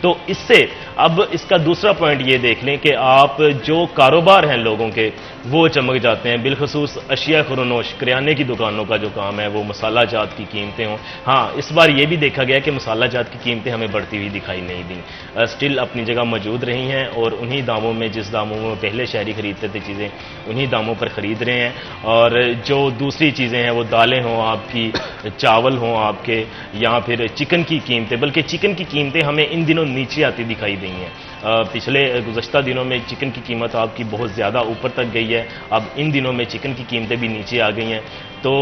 تو اس سے اب اس کا دوسرا پوائنٹ یہ دیکھ لیں کہ آپ جو کاروبار ہیں لوگوں کے وہ چمک جاتے ہیں, بالخصوص اشیاء خورنوش کریانے کی دکانوں کا جو کام ہے, وہ مسالہ جات کی قیمتیں ہوں. ہاں, اس بار یہ بھی دیکھا گیا کہ مسالہ جات کی قیمتیں ہمیں بڑھتی ہوئی دکھائی نہیں دیں, سٹل اپنی جگہ موجود رہی ہیں, اور انہی داموں میں جس داموں میں پہلے شہری خریدتے تھے چیزیں, انہی داموں پر خرید رہے ہیں. اور جو دوسری چیزیں ہیں, وہ دالیں ہوں آپ کی, چاول ہوں آپ کے, یا پھر چکن کی قیمتیں, بلکہ چکن کی قیمتیں ہمیں ان دنوں نیچے آتی دکھائی دی ہیں. پچھلے گزشتہ دنوں میں چکن کی قیمت آپ کی بہت زیادہ اوپر تک گئی ہے, اب ان دنوں میں چکن کی قیمتیں بھی نیچے آ گئی ہیں. تو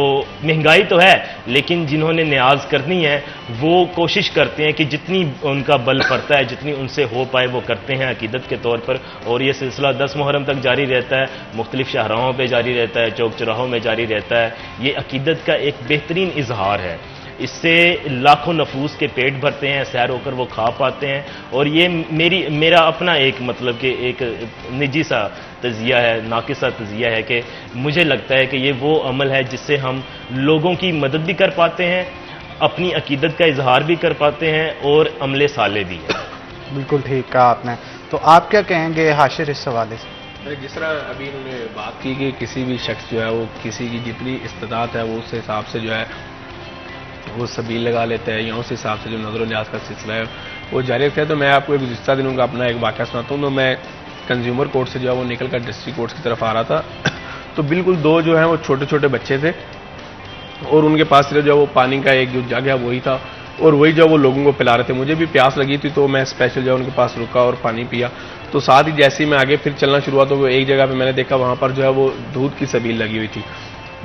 مہنگائی تو ہے, لیکن جنہوں نے نیاز کرنی ہے وہ کوشش کرتے ہیں کہ جتنی ان کا بل پڑتا ہے, جتنی ان سے ہو پائے وہ کرتے ہیں عقیدت کے طور پر. اور یہ سلسلہ 10 محرم تک جاری رہتا ہے, مختلف شاہراہوں پہ جاری رہتا ہے, چوک چوراہوں میں جاری رہتا ہے. یہ عقیدت کا ایک بہترین اظہار ہے, اس سے لاکھوں نفوس کے پیٹ بھرتے ہیں, سیر ہو کر وہ کھا پاتے ہیں. اور یہ میرا اپنا ایک مطلب کہ ایک نجی سا تجزیہ ہے, ناقصہ تجزیہ ہے, کہ مجھے لگتا ہے کہ یہ وہ عمل ہے جس سے ہم لوگوں کی مدد بھی کر پاتے ہیں, اپنی عقیدت کا اظہار بھی کر پاتے ہیں, اور عمل صالح بھی ہے. بالکل ٹھیک کہا آپ نے. تو آپ کیا کہیں گے حاشر اس حوالے سے؟ جس طرح ابھی انہوں نے بات کی کہ کسی بھی شخص جو ہے وہ کسی کی جتنی استطاعت ہے وہ اس حساب سے جو ہے وہ سبیل لگا لیتا ہے, یا اس حساب سے جو نظر و نیاز کا سلسلہ ہے وہ جاری رکھتا ہے. تو میں آپ کو ایک گزشتہ دنوں کا اپنا ایک واقعہ سناتا ہوں. تو میں کنزیومر کورٹ سے جو ہے وہ نکل کر ڈسٹرکٹ کورٹ کی طرف آ رہا تھا, تو بالکل دو جو ہیں وہ چھوٹے چھوٹے بچے تھے, اور ان کے پاس صرف جو وہ پانی کا ایک جو جگ ہے وہی تھا, اور وہی جو وہ لوگوں کو پلا رہے تھے. مجھے بھی پیاس لگی تھی تو میں اسپیشل جو ہے ان کے پاس رکا اور پانی پیا. تو ساتھ ہی جیسے ہی میں آگے پھر چلنا شروع ہوا تو ایک جگہ پہ میں نے دیکھا وہاں پر جو ہے وہ دودھ کی سبیل لگی ہوئی تھی.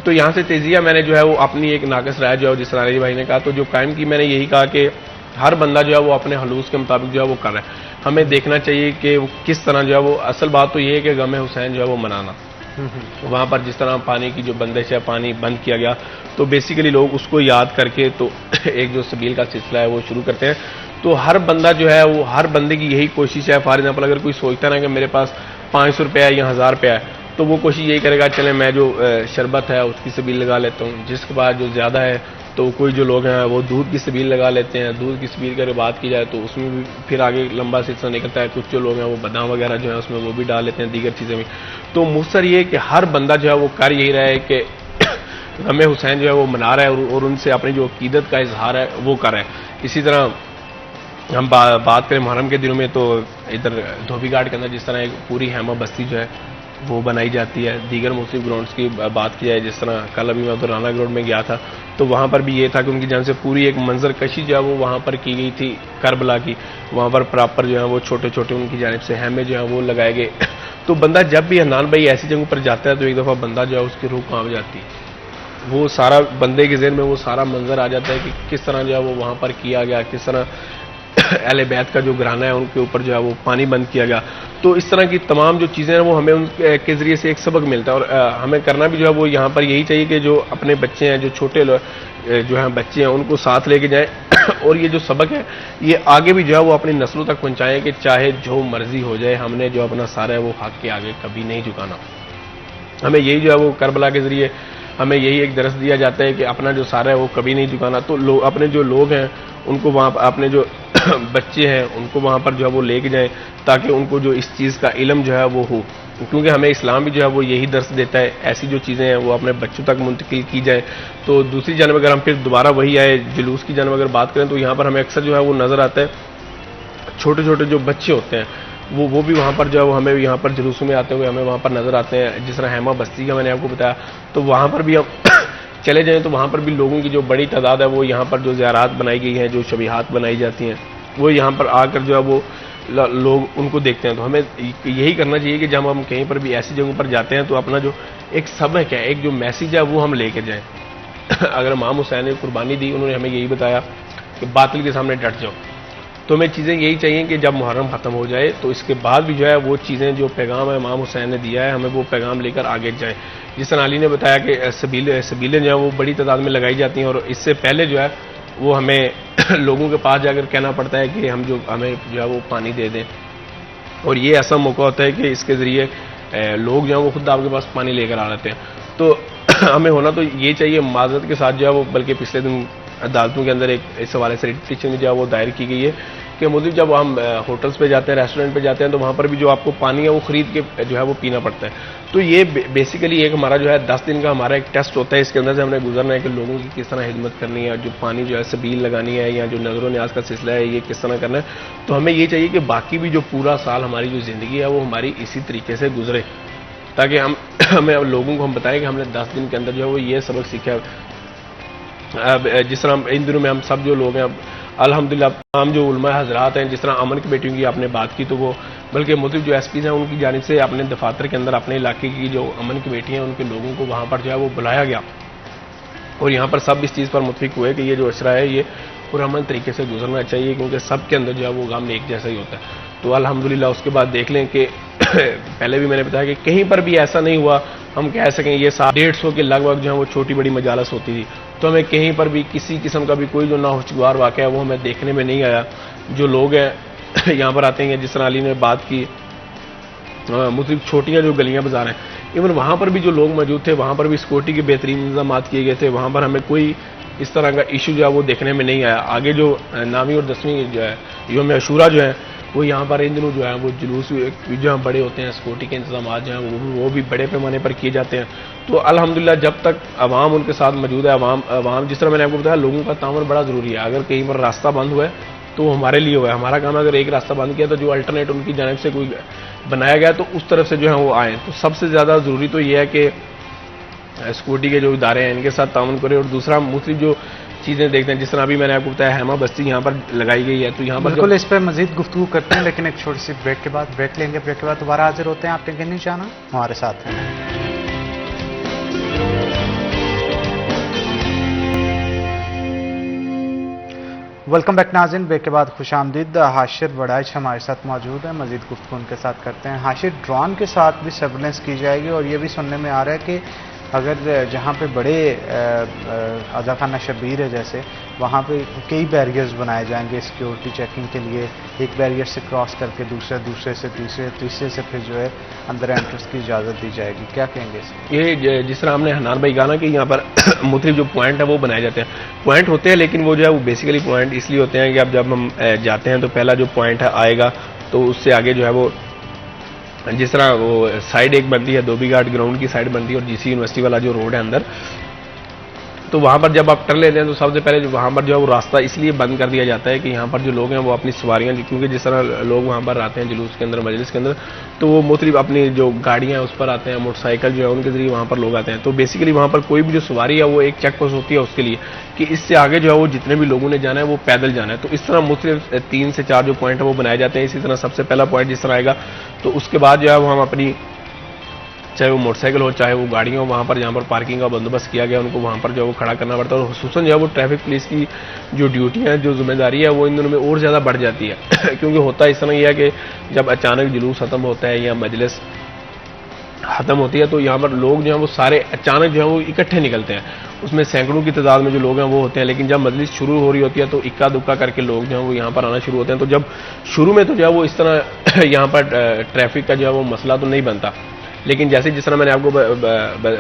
تو یہاں سے تیزیہ میں نے جو ہے وہ اپنی ایک ناقص رائے جو ہے جس طرح علی بھائی نے کہا تو جو قائم کی, میں نے یہی کہا کہ ہر بندہ جو ہے وہ اپنے حلوس کے مطابق جو ہے وہ کر رہا ہے. ہمیں دیکھنا چاہیے کہ وہ کس طرح جو ہے وہ, اصل بات تو یہ ہے کہ غم حسین جو ہے وہ منانا. وہاں پر جس طرح پانی کی جو بندش ہے, پانی بند کیا گیا, تو بیسیکلی لوگ اس کو یاد کر کے تو ایک جو سبیل کا سلسلہ ہے وہ شروع کرتے ہیں. تو ہر بندہ جو ہے وہ, ہر بندے کی یہی کوشش ہے. فار ایگزامپل اگر کوئی سوچتا نا کہ میرے پاس 500 روپیہ ہے یا 1000 روپیہ ہے, تو وہ کوشش یہی کرے گا چلیں میں جو شربت ہے اس کی سبیل لگا لیتا ہوں. جس کے بعد جو زیادہ ہے تو کوئی جو لوگ ہیں وہ دودھ کی سبیل لگا لیتے ہیں. دودھ کی سبیل کی اگر بات کی جائے تو اس میں بھی پھر آگے لمبا سلسلہ نکلتا ہے. کچھ جو لوگ ہیں وہ بادام وغیرہ جو ہے اس میں وہ بھی ڈال لیتے ہیں, دیگر چیزیں بھی. تو مختصر یہ کہ ہر بندہ جو ہے وہ کر یہی رہا ہے کہ غم حسین جو ہے وہ منا رہا ہے, اور ان سے اپنی جو عقیدت کا اظہار ہے وہ کر رہا ہے. اسی طرح ہم بات کریں محرم کے دنوں میں, تو ادھر دھوبی گھاٹ کے اندر جس طرح ایک پوری ہیما بستی جو ہے وہ بنائی جاتی ہے. دیگر مختلف گراؤنڈس کی بات کی جائے, جس طرح کل ابھی میں ادھر رانا گراؤنڈ میں گیا تھا, تو وہاں پر بھی یہ تھا کہ ان کی جانب سے پوری ایک منظر کشی جو ہے وہ وہاں پر کی گئی تھی کربلا کی. وہاں پر پراپر جو ہے وہ چھوٹے چھوٹے ان کی جانب سے ہیمے جو ہیں وہ لگائے گئے. تو بندہ جب بھی حنان بھائی ایسی جگہوں پر جاتا ہے تو ایک دفعہ بندہ جو ہے اس کی روح کانپ جاتی ہے. وہ سارا بندے کے ذہن میں وہ سارا منظر آ جاتا ہے کہ کس طرح جو ہے وہ وہاں پر کیا گیا, کس طرح اہل بیت کا جو گھرانہ ہے ان کے اوپر جو ہے وہ پانی بند کیا گیا. تو اس طرح کی تمام جو چیزیں ہیں وہ ہمیں ان کے ذریعے سے ایک سبق ملتا ہے. اور ہمیں کرنا بھی جو ہے وہ یہاں پر یہی چاہیے کہ جو اپنے بچے ہیں, جو چھوٹے جو ہیں بچے ہیں, ان کو ساتھ لے کے جائیں, اور یہ جو سبق ہے یہ آگے بھی جو ہے وہ اپنی نسلوں تک پہنچائیں کہ چاہے جو مرضی ہو جائے, ہم نے جو اپنا سارا ہے وہ حق کے آگے کبھی نہیں جھکانا. ہمیں یہی جو ہے وہ کربلا کے ذریعے ہمیں یہی ایک درس دیا جاتا ہے کہ اپنا جو سارا ہے وہ کبھی نہیں جھکانا. تو اپنے جو لوگ ہیں ان کو وہاں, اپنے جو بچے ہیں ان کو وہاں پر جو ہے وہ لے کے جائیں, تاکہ ان کو جو اس چیز کا علم جو ہے وہ ہو. کیونکہ ہمیں اسلام بھی جو ہے وہ یہی درس دیتا ہے, ایسی جو چیزیں ہیں وہ اپنے بچوں تک منتقل کی جائیں. تو دوسری جانب اگر ہم پھر دوبارہ وہی آئے جلوس کی جانب اگر بات کریں, تو یہاں پر ہمیں اکثر جو ہے وہ نظر آتا ہے چھوٹے چھوٹے جو بچے ہوتے ہیں وہ بھی وہاں پر جو ہے وہ ہمیں یہاں پر جلوسوں میں آتے ہوئے ہمیں وہاں پر نظر آتے ہیں. جس طرح ہیما بستی کا میں نے آپ کو بتایا, تو وہاں پر بھی ہم چلے جائیں تو وہاں پر بھی لوگوں کی جو بڑی تعداد ہے وہ یہاں پر جو زیارات بنائی گئی ہیں, جو شبیہات بنائی جاتی ہیں, وہ یہاں پر آ کر جو ہے وہ لوگ ان کو دیکھتے ہیں. تو ہمیں یہی کرنا چاہیے کہ جب ہم کہیں پر بھی ایسی جگہوں پر جاتے ہیں تو اپنا جو ایک سبق ہے, ایک جو میسیج ہے وہ ہم لے کے جائیں. اگر امام حسین نے قربانی دی، انہوں نے ہمیں یہی بتایا کہ باطل کے سامنے ڈٹ جاؤ. تو ہمیں چیزیں یہی چاہیے کہ جب محرم ختم ہو جائے تو اس کے بعد بھی جو ہے وہ چیزیں جو پیغام امام حسین نے دیا ہے ہمیں وہ پیغام لے کر آگے جائیں. جس طرح علی نے بتایا کہ سبیلیں جو ہیں وہ بڑی تعداد میں لگائی جاتی ہیں، اور اس سے پہلے جو ہے وہ ہمیں لوگوں کے پاس جا کر کہنا پڑتا ہے کہ ہمیں جو ہے وہ پانی دے دیں، اور یہ ایسا موقع ہوتا ہے کہ اس کے ذریعے لوگ جو ہیں وہ خود آپ کے پاس پانی لے کر آ جاتے ہیں. تو ہمیں ہونا تو یہ چاہیے معذرت کے ساتھ جو ہے وہ، بلکہ پچھلے دن عدالتوں کے اندر اس حوالے سے پٹیشن جو ہے وہ دائر کی گئی ہے کہ مزید جب ہم ہوٹلس پہ جاتے ہیں، ریسٹورینٹ پہ جاتے ہیں، تو وہاں پر بھی جو آپ کو پانی ہے وہ خرید کے جو ہے وہ پینا پڑتا ہے. تو یہ بیسیکلی ایک ہمارا جو ہے 10 دن کا ہمارا ایک ٹیسٹ ہوتا ہے، اس کے اندر سے ہم نے گزرنا ہے کہ لوگوں کی کس طرح خدمت کرنی ہے، جو پانی جو ہے سبیل لگانی ہے، یا جو نظر و نیاز کا سلسلہ ہے یہ کس طرح کرنا ہے. تو ہمیں یہ چاہیے کہ باقی بھی جو پورا سال ہماری جو زندگی ہے وہ ہماری اسی طریقے سے گزرے، تاکہ ہمیں لوگوں کو ہم بتائیں کہ ہم نے 10 دن کے اندر جو ہے وہ یہ سبق سیکھا ہے. جس طرح ان دنوں میں ہم سب جو لوگ ہیں الحمدللہ تمام جو علماء حضرات ہیں، جس طرح امن کی بیٹیوں کی آپ نے بات کی، تو وہ بلکہ مختلف جو ایس پیز ہیں ان کی جانب سے اپنے دفاتر کے اندر اپنے علاقے کی جو امن کی بیٹی ہیں ان کے لوگوں کو وہاں پر جو ہے وہ بلایا گیا، اور یہاں پر سب اس چیز پر متفق ہوئے کہ یہ جو عشرہ ہے یہ پرامن طریقے سے گزرنا چاہیے، کیونکہ سب کے اندر جو ہے وہ غم ایک جیسا ہی ہوتا ہے. تو الحمدللہ اس کے بعد دیکھ لیں کہ پہلے بھی میں نے بتایا کہ کہیں پر بھی ایسا نہیں ہوا ہم کہہ سکیں یہ 150 کے لگ بھگ جو ہے وہ چھوٹی بڑی مجالس ہوتی تھی، تو ہمیں کہیں پر بھی کسی قسم کا بھی کوئی جو ناخوشگوار واقعہ ہے وہ ہمیں دیکھنے میں نہیں آیا. جو لوگ ہیں یہاں پر آتے ہیں، جس طرح علی نے بات کی مختلف چھوٹیاں جو گلیاں بازار ہیں، ایون وہاں پر بھی جو لوگ موجود تھے وہاں پر بھی سیکورٹی کے بہترین انتظامات کیے گئے تھے، وہاں پر ہمیں کوئی اس طرح کا ایشو جو ہے وہ دیکھنے میں نہیں آیا. آگے جو 9ویں اور 10ویں جو ہے یوم عاشوراء جو ہے وہ یہاں پر ان دنوں جو ہے وہ جلوس جو بڑے ہوتے ہیں، سیکورٹی کے انتظامات جو ہیں وہ بھی بڑے پیمانے پر کیے جاتے ہیں. تو الحمدللہ جب تک عوام ان کے ساتھ موجود ہے، عوام جس طرح میں نے آپ کو بتایا لوگوں کا تعاون بڑا ضروری ہے. اگر کہیں پر راستہ بند ہوا ہے تو وہ ہمارے لیے ہوا ہے، ہمارا کام ہے اگر ایک راستہ بند کیا تو جو الٹرنیٹ ان کی جانب سے کوئی بنایا گیا تو اس طرف سے جو ہے وہ آئیں. تو سب سے زیادہ ضروری تو یہ ہے کہ سیکورٹی کے جو ادارے ہیں ان کے ساتھ تعاون کریں، اور دوسرا مختلف جو چیزیں دیکھتے ہیں، جس طرح ابھی میں نے آپ کو بتایا ہیما بستی یہاں پر لگائی گئی ہے، تو یہاں پر بالکل اس پہ مزید گفتگو کرتے ہیں، لیکن ایک چھوٹی سی بریک کے بعد بریک لیں گے. بریک کے بعد دوبارہ حاضر ہوتے ہیں. آپ نے کہیں نہیں جانا، ہمارے ساتھ ہیں. ویلکم بیک ناظرین، بریک کے بعد خوش آمدید. حاشر وڑائچ ہمارے ساتھ موجود ہیں، مزید گفتگو ان کے ساتھ کرتے ہیں. حاشر ڈرون کے ساتھ بھی سرویلنس کی جائے گی، اور یہ بھی سننے میں آ رہا ہے کہ اگر جہاں پہ بڑے عزاخانہ شبیر ہے جیسے وہاں پہ کئی بیریئرز بنائے جائیں گے سیکیورٹی چیکنگ کے لیے، ایک بیریئر سے کراس کر کے دوسرے سے تیسرے سے پھر جو ہے اندر انٹرس کی اجازت دی جائے گی. کیا کہیں گے اس میں؟ یہ جس طرح ہم نے حنان بھائی کہا نا کہ یہاں پر مختلف جو پوائنٹ ہیں وہ بنائے جاتے ہیں، پوائنٹ ہوتے ہیں لیکن وہ جو ہے وہ بیسیکلی پوائنٹ اس لیے ہوتے ہیں کہ اب جب ہم جاتے ہیں تو پہلا جو پوائنٹ آئے گا تو اس سے آگے جو ہے وہ جس طرح وہ سائڈ ایک بنتی ہے دھوبی گھاٹ گراؤنڈ کی سائڈ بنتی ہے اور GC یونیورسٹی والا جو روڈ ہے اندر، تو وہاں پر جب آپ ٹرن لیتے ہیں تو سب سے پہلے جو وہاں پر جو ہے وہ راستہ اس لیے بند کر دیا جاتا ہے کہ یہاں پر جو لوگ ہیں وہ اپنی سواریاں، کیونکہ جس طرح لوگ وہاں پر آتے ہیں جلوس کے اندر مجلس کے اندر تو وہ مختلف اپنی جو گاڑیاں اس پر آتے ہیں، موٹر سائیکل جو ہے ان کے ذریعے وہاں پر لوگ آتے ہیں. تو بیسیکلی وہاں پر کوئی بھی جو سواری ہے وہ ایک چیک پوسٹ ہوتی ہے اس کے لیے کہ اس سے آگے جو ہے وہ جتنے بھی لوگوں نے جانا ہے وہ پیدل جانا ہے. تو اس طرح مختلف 3 سے 4 جو پوائنٹ ہے وہ بنائے جاتے ہیں. اسی طرح سب سے پہلا پوائنٹ جس طرح آئے گا تو اس کے بعد جو ہے وہ ہم اپنی چاہے وہ موٹر سائیکل ہو چاہے وہ گاڑیوں، وہاں پر جہاں پر پارکنگ کا بندوبست کیا گیا ان کو وہاں پر جو ہے وہ کھڑا کرنا پڑتا ہے. اور خصوصاً جو ہے وہ ٹریفک پولیس کی جو ڈیوٹیاں جو ذمہ داری ہے وہ ان دنوں میں اور زیادہ بڑھ جاتی ہے کیونکہ ہوتا اس طرح یہ ہے کہ جب اچانک جلوس ختم ہوتا ہے یا مجلس ختم ہوتی ہے تو یہاں پر لوگ جو ہیں وہ سارے اچانک جو ہے وہ اکٹھے نکلتے ہیں. اس میں سینکڑوں کی تعداد میں جو لوگ ہیں وہ ہوتے ہیں، لیکن جب مجلس شروع ہو رہی ہوتی ہے تو اکا دکا کر کے لوگ جو ہیں وہ یہاں پر آنا شروع ہوتے ہیں. تو جب شروع میں تو جو ہے وہ اس طرح یہاں پر ٹریفک کا جو ہے وہ مسئلہ تو نہیں بنتا، لیکن جیسے جس طرح میں نے آپ کو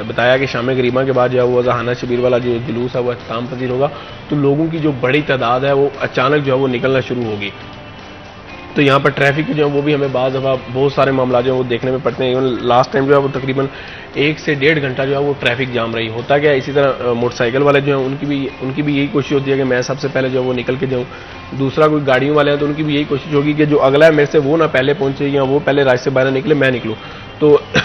بتایا کہ شام غریبہ کے بعد جو ہے وہ عزاخانہ شبیر والا جو جلوس ہے وہ اختتام پذیر ہوگا تو لوگوں کی جو بڑی تعداد ہے وہ اچانک جو ہے وہ نکلنا شروع ہوگی. تو یہاں پر ٹریفک جو ہے وہ بھی ہمیں بعض دفعہ بہت سارے معاملات جو ہے وہ دیکھنے میں پڑتے ہیں. ایون لاسٹ ٹائم جو ہے وہ تقریباً 1 سے 1.5 گھنٹہ جو ہے وہ ٹریفک جام رہی. ہوتا کیا ہے اسی طرح موٹر سائیکل والے جو ہیں ان کی بھی یہی کوشش ہوتی ہے کہ میں سب سے پہلے جو ہے وہ نکل کے جاؤں. دوسرا کوئی گاڑیوں والے ہیں تو ان کی بھی یہی کوشش ہوگی کہ جو اگلا ہے میرے سے وہ نہ پہلے پہنچے یا وہ پہلے راستے سے باہر نکلے میں نکلوں. تو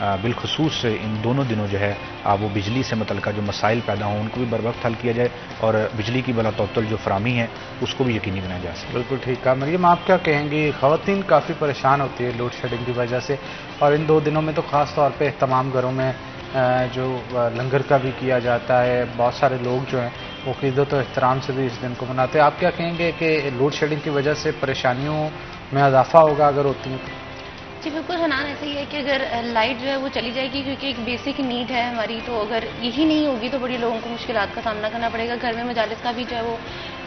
بالخصوص ان دونوں دنوں جو ہے وہ بجلی سے متعلقہ جو مسائل پیدا ہوں ان کو بھی بر وقت حل کیا جائے اور بجلی کی بلا تعطل جو فراہمی ہے اس کو بھی یقینی بنایا جا سکے. بالکل ٹھیک ہے. مریم آپ کیا کہیں گی؟ خواتین کافی پریشان ہوتی ہے لوڈ شیڈنگ کی وجہ سے، اور ان 2 دنوں میں تو خاص طور پہ تمام گھروں میں جو لنگر کا بھی کیا جاتا ہے، بہت سارے لوگ جو ہیں وہ عقیدت و احترام سے بھی اس دن کو مناتے ہیں. آپ کیا کہیں گے کہ لوڈ شیڈنگ کی وجہ سے پریشانیوں میں اضافہ ہوگا اگر ہوتی ہیں؟ جی بالکل حنان، ایسا ہی ہے کہ اگر لائٹ جو ہے وہ چلی جائے گی کیونکہ ایک بیسک نیڈ ہے ہماری، تو اگر یہی نہیں ہوگی تو بڑی لوگوں کو مشکلات کا سامنا کرنا پڑے گا. گھر میں مجالس کا بھی جو ہے وہ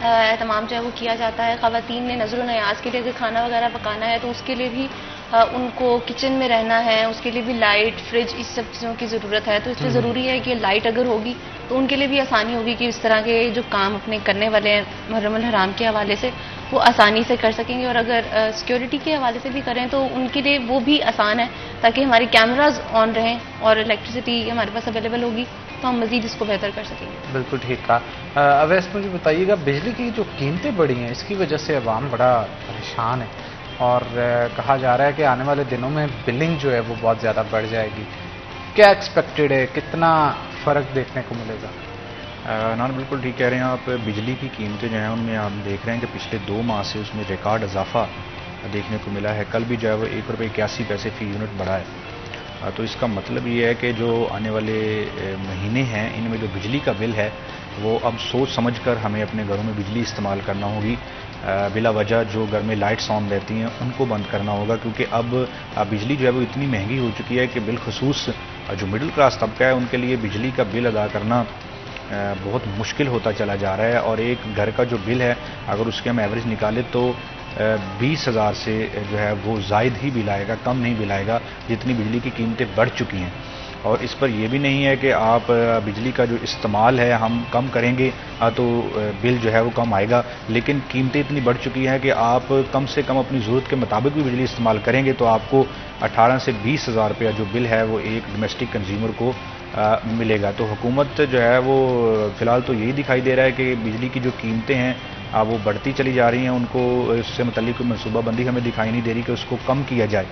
اہتمام جو ہے وہ کیا جاتا ہے. خواتین نے نظر و نیاز کے لیے اگر کھانا وغیرہ پکانا ہے تو اس کے لیے بھی ان کو کچن میں رہنا ہے، اس کے لیے بھی لائٹ، فریج، اس سب چیزوں کی ضرورت ہے. تو اس لیے ضروری ہے کہ لائٹ اگر ہوگی تو ان کے لیے بھی آسانی ہوگی کہ اس طرح کے جو کام اپنے کرنے والے ہیں محرم الحرام کے حوالے سے وہ آسانی سے کر سکیں گے. اور اگر سیکیورٹی کے حوالے سے بھی کریں تو ان کے لیے وہ بھی آسان ہے تاکہ ہمارے کیمراز آن رہیں اور الیکٹریسٹی ہمارے پاس اویلیبل ہوگی تو ہم مزید اس کو بہتر کر سکیں گے. بالکل ٹھیک ہے. اویس مجھے بتائیے گا، بجلی کی جو قیمتیں بڑھی ہیں اس کی وجہ سے عوام بڑا پریشان ہے اور کہا جا رہا ہے کہ آنے والے دنوں میں بلنگ جو ہے وہ بہت زیادہ بڑھ جائے گی. کیا ایکسپیکٹڈ ہے؟ کتنا فرق دیکھنے کو ملے گا؟ نان بالکل ٹھیک کہہ رہے ہیں آپ. بجلی کی قیمتیں جو ہیں ان میں آپ دیکھ رہے ہیں کہ پچھلے 2 ماہ سے اس میں ریکارڈ اضافہ دیکھنے کو ملا ہے. کل بھی جو ہے وہ ₹1.81 فی یونٹ بڑھا ہے. تو اس کا مطلب یہ ہے کہ جو آنے والے مہینے ہیں ان میں جو بجلی کا بل ہے وہ اب سوچ سمجھ کر ہمیں اپنے گھروں میں بجلی استعمال کرنا ہوگی. بلا وجہ جو گھر میں لائٹس آن رہتی ہیں ان کو بند کرنا ہوگا، کیونکہ اب بجلی جو ہے وہ اتنی مہنگی ہو چکی ہے کہ بالخصوص جو مڈل کلاس طبقہ ہے ان کے لیے بجلی کا بل ادا کرنا بہت مشکل ہوتا چلا جا رہا ہے. اور ایک گھر کا جو بل ہے اگر اس کے ہم ایوریج نکالیں تو 20,000 سے جو ہے وہ زائد ہی بل آئے گا، کم نہیں بل آئے گا جتنی بجلی کی قیمتیں بڑھ چکی ہیں. اور اس پر یہ بھی نہیں ہے کہ آپ بجلی کا جو استعمال ہے ہم کم کریں گے تو بل جو ہے وہ کم آئے گا، لیکن قیمتیں اتنی بڑھ چکی ہیں کہ آپ کم سے کم اپنی ضرورت کے مطابق بھی بجلی استعمال کریں گے تو آپ کو 18 سے 20,000 روپیہ جو بل ہے وہ ایک ڈومیسٹک کنزیومر کو ملے گا. تو حکومت جو ہے وہ فی الحال تو یہی دکھائی دے رہا ہے کہ بجلی کی جو قیمتیں ہیں وہ بڑھتی چلی جا رہی ہیں، ان کو اس سے متعلق کوئی منصوبہ بندی ہمیں دکھائی نہیں دے رہی کہ اس کو کم کیا جائے.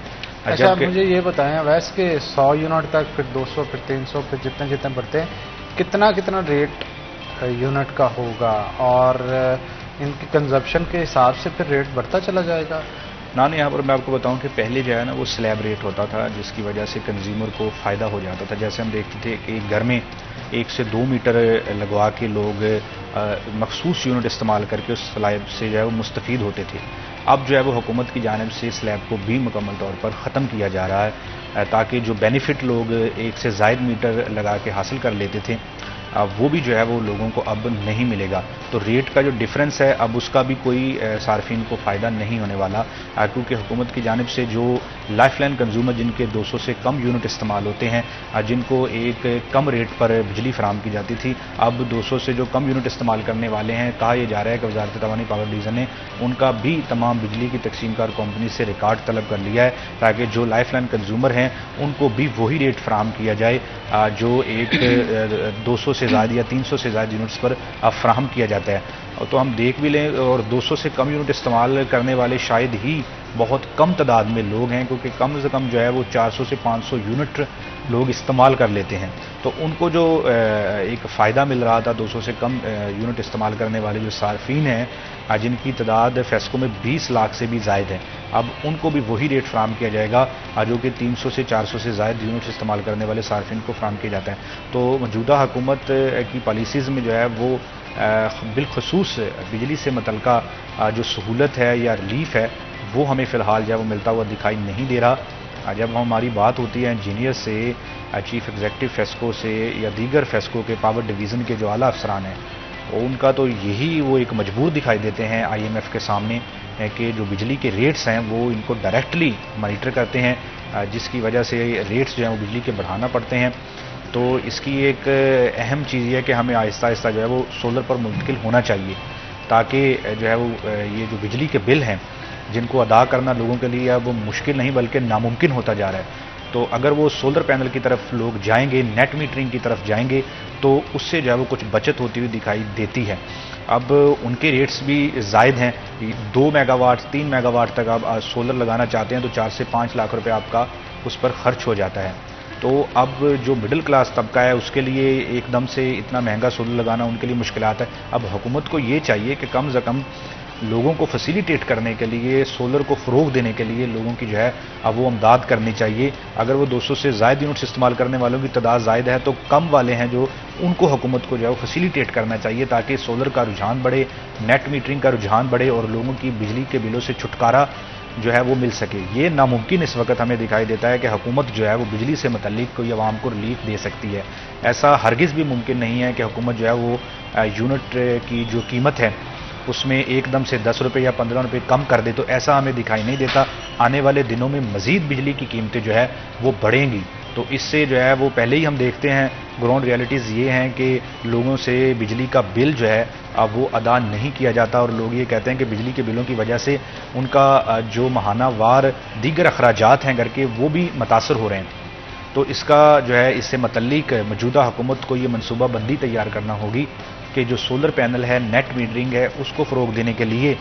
اچھا مجھے یہ بتائیں ویسے کہ 100 یونٹ تک، پھر 200، پھر 300، پھر جتنے بڑھتے ہیں کتنا ریٹ یونٹ کا ہوگا اور ان کی کنزپشن کے حساب سے پھر ریٹ بڑھتا چلا جائے گا؟ یہاں پر میں آپ کو بتاؤں کہ پہلے جو ہے نا وہ سلیب ریٹ ہوتا تھا جس کی وجہ سے کنزیومر کو فائدہ ہو جاتا تھا. جیسے ہم دیکھتے تھے کہ ایک گھر میں 1 سے 2 میٹر لگوا کے لوگ مخصوص یونٹ استعمال کر کے اس سلیب سے جو ہے وہ مستفید ہوتے تھے. اب جو ہے وہ حکومت کی جانب سے سلیب کو بھی مکمل طور پر ختم کیا جا رہا ہے تاکہ جو بینیفٹ لوگ 1 سے زائد میٹر لگا کے حاصل کر لیتے تھے وہ بھی جو ہے وہ لوگوں کو اب نہیں ملے گا. تو ریٹ کا جو ڈفرنس ہے اب اس کا بھی کوئی صارفین کو فائدہ نہیں ہونے والا، کیونکہ حکومت کی جانب سے جو لائف لائن کنزیومر جن کے 200 سے کم یونٹ استعمال ہوتے ہیں، جن کو ایک کم ریٹ پر بجلی فراہم کی جاتی تھی، اب 200 سے جو کم یونٹ استعمال کرنے والے ہیں کہا یہ جا رہا ہے کہ وزارت توانائی پاور ڈویژن نے ان کا بھی تمام بجلی کی تقسیم کار کمپنی سے ریکارڈ طلب کر لیا ہے تاکہ جو لائف لائن کنزیومر ہیں ان کو بھی وہی ریٹ فراہم کیا جائے جو ایک 200 سے زائد یا 300 سے زائد یونٹس پر فراہم کیا جاتا ہے. تو ہم دیکھ بھی لیں اور 200 سے کم یونٹ استعمال کرنے والے شاید ہی بہت کم تعداد میں لوگ ہیں، کیونکہ کم سے کم جو ہے وہ 400 سے 500 یونٹ لوگ استعمال کر لیتے ہیں. تو ان کو جو ایک فائدہ مل رہا تھا 200 سے کم یونٹ استعمال کرنے والے جو صارفین ہیں جن کی تعداد فیسکو میں 20 لاکھ سے بھی زائد ہے، اب ان کو بھی وہی ریٹ فراہم کیا جائے گا جو کہ 300 سے 400 سے زائد یونٹ استعمال کرنے والے صارفین کو فراہم کیا جاتا ہے. تو موجودہ حکومت کی پالیسیز میں جو ہے وہ بالخصوص بجلی سے متعلقہ جو سہولت ہے یا ریلیف ہے وہ ہمیں فی الحال جو ہے وہ ملتا ہوا دکھائی نہیں دے رہا. جب ہماری بات ہوتی ہے انجینئر سے، چیف ایگزیکٹو فیسکو سے یا دیگر فیسکو کے پاور ڈویژن کے جو اعلیٰ افسران ہیں ان کا تو یہی وہ ایک مجبور دکھائی دیتے ہیں IMF کے سامنے کہ جو بجلی کے ریٹس ہیں وہ ان کو ڈائریکٹلی مانیٹر کرتے ہیں، جس کی وجہ سے ریٹس جو ہیں وہ بجلی کے بڑھانا پڑتے ہیں. تو اس کی ایک اہم چیز یہ ہے کہ ہمیں آہستہ آہستہ جو ہے وہ سولر پر منتقل ہونا چاہیے تاکہ جو ہے وہ یہ جو بجلی کے بل ہیں جن کو ادا کرنا لوگوں کے لیے اب وہ مشکل نہیں بلکہ ناممکن ہوتا جا رہا ہے. تو اگر وہ سولر پینل کی طرف لوگ جائیں گے، نیٹ میٹرنگ کی طرف جائیں گے تو اس سے جو ہے وہ کچھ بچت ہوتی ہوئی دکھائی دیتی ہے. اب ان کے ریٹس بھی زائد ہیں، 2 میگا واٹ 3 میگا واٹ تک آپ سولر لگانا چاہتے ہیں تو 4 سے 5 لاکھ روپے آپ کا اس پر خرچ ہو جاتا ہے. تو اب جو مڈل کلاس طبقہ ہے اس کے لیے ایک دم سے اتنا مہنگا سولر لگانا ان کے لیے مشکلات ہے. اب حکومت کو یہ چاہیے کہ کم از کم لوگوں کو فیسیلیٹیٹ کرنے کے لیے، سولر کو فروغ دینے کے لیے لوگوں کی جو ہے اب وہ امداد کرنی چاہیے. اگر وہ 200 سے زائد یونٹس استعمال کرنے والوں کی تعداد زائد ہے تو کم والے ہیں جو ان کو حکومت کو جو ہے وہ فیسیلیٹیٹ کرنا چاہیے تاکہ سولر کا رجحان بڑھے، نیٹ میٹرنگ کا رجحان بڑھے اور لوگوں کی بجلی کے بلوں سے چھٹکارا جو ہے وہ مل سکے. یہ ناممکن اس وقت ہمیں دکھائی دیتا ہے کہ حکومت جو ہے وہ بجلی سے متعلق کوئی عوام کو ریلیف دے سکتی ہے. ایسا ہرگز بھی ممکن نہیں ہے کہ حکومت جو ہے وہ یونٹ کی جو قیمت ہے اس میں ایک دم سے 10 روپے یا 15 روپے کم کر دے. تو ایسا ہمیں دکھائی نہیں دیتا. آنے والے دنوں میں مزید بجلی کی قیمتیں جو ہے وہ بڑھیں گی. تو اس سے جو ہے وہ پہلے ہی ہم دیکھتے ہیں گراؤنڈ ریالٹیز یہ ہیں کہ لوگوں سے بجلی کا بل جو ہے اب وہ ادا نہیں کیا جاتا اور لوگ یہ کہتے ہیں کہ بجلی کے بلوں کی وجہ سے ان کا جو ماہانہ وار دیگر اخراجات ہیں گھر کے وہ بھی متاثر ہو رہے ہیں. تو اس کا جو ہے اس سے متعلق موجودہ حکومت کو یہ منصوبہ بندی تیار کرنا ہوگی کہ جو سولر پینل ہے، نیٹ میٹرنگ ہے، اس کو فروغ دینے کے لیے